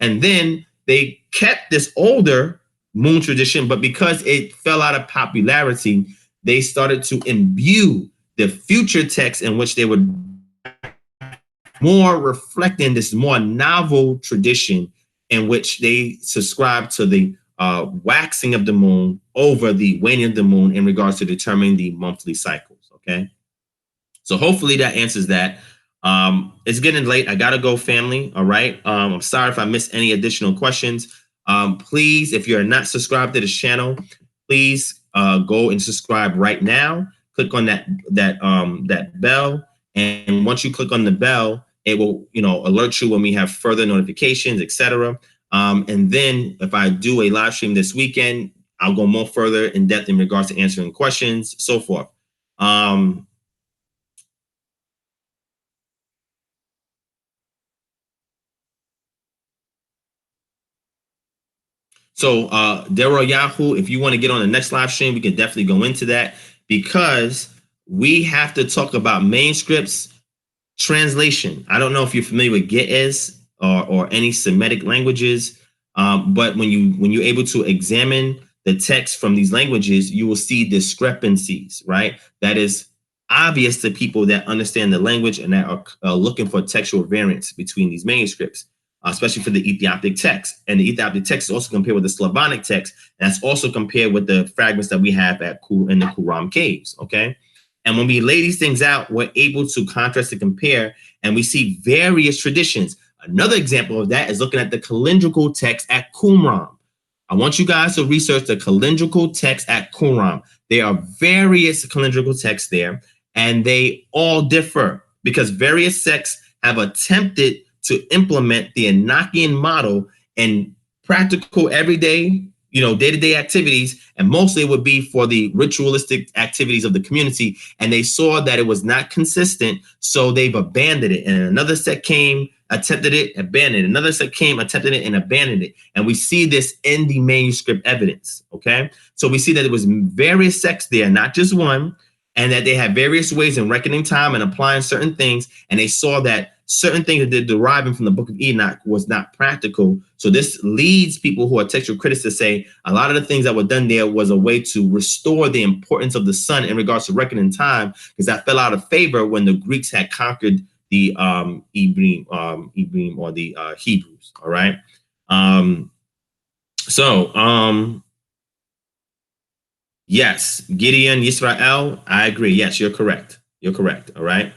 And then they kept this older moon tradition, but because it fell out of popularity, they started to imbue the future texts in which they would more reflecting this more novel tradition in which they subscribe to the waxing of the moon over the waning of the moon in regards to determining the monthly cycles, okay? So hopefully that answers that. It's getting late. I gotta go, family, all right? I'm sorry if I missed any additional questions. Please, if you're not subscribed to this channel, please go and subscribe right now. Click on that bell, and once you click on the bell, it will alert you when we have further notifications, etc. And then if I do a live stream this weekend, I'll go more further in depth in regards to answering questions, so forth. So Daryl Yahoo, if you want to get on the next live stream, we can definitely go into that, because we have to talk about manuscripts translation. I don't know if you're familiar with Ge'ez or any Semitic languages, but when you're able to examine the text from these languages, you will see discrepancies, right? That is obvious to people that understand the language and that are looking for textual variants between these manuscripts, especially for the Ethiopic text. And the Ethiopic text is also compared with the Slavonic text. And that's also compared with the fragments that we have in the Qumran caves, okay? And when we lay these things out, we're able to contrast and compare, and we see various traditions. Another example of that is looking at the calendrical text at Qumran. I want you guys to research the calendrical text at Qumran. There are various calendrical texts there, and they all differ because various sects have attempted to implement the Enochian model in practical, everyday, day-to-day activities, and mostly it would be for the ritualistic activities of the community, and they saw that it was not consistent, so they've abandoned it. And another sect came, attempted it, abandoned it. Another sect came, attempted it, and abandoned it. And we see this in the manuscript evidence, okay? So we see that there was various sects there, not just one, and that they had various ways in reckoning time and applying certain things, and they saw that certain things that they're deriving from the book of Enoch was not practical. So this leads people who are textual critics to say a lot of the things that were done there was a way to restore the importance of the sun in regards to reckoning time, because that fell out of favor when the Greeks had conquered the Ibrim or the Hebrews, all right? Yes, Gideon, Yisrael, I agree. Yes, you're correct. You're correct, all right?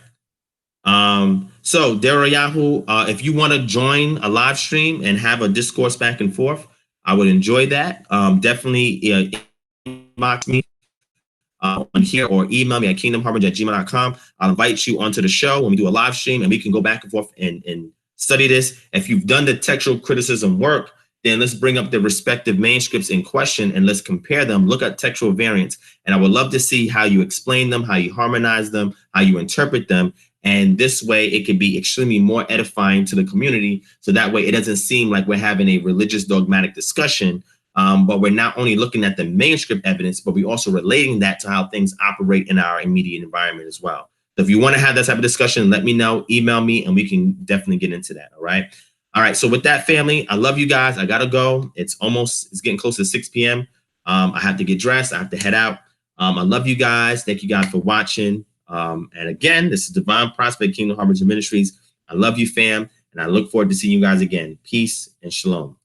So Daryl Yahoo, if you want to join a live stream and have a discourse back and forth, I would enjoy that. Definitely inbox me on here or email me at kingdomharbinger@gmail.com. I'll invite you onto the show when we do a live stream and we can go back and forth and study this. If you've done the textual criticism work, then let's bring up the respective manuscripts in question and let's compare them, look at textual variants. And I would love to see how you explain them, how you harmonize them, how you interpret them. And this way it can be extremely more edifying to the community. So that way it doesn't seem like we're having a religious dogmatic discussion, but we're not only looking at the manuscript evidence, but we're also relating that to how things operate in our immediate environment as well. So if you want to have that type of discussion, let me know, email me, and we can definitely get into that, all right? All right, so with that, family, I love you guys. I gotta go. It's getting close to 6 p.m. I have to get dressed. I have to head out. I love you guys. Thank you guys for watching. And again, this is Divine Prospect, Kingdom Harbinger Ministries. I love you, fam, and I look forward to seeing you guys again. Peace and shalom.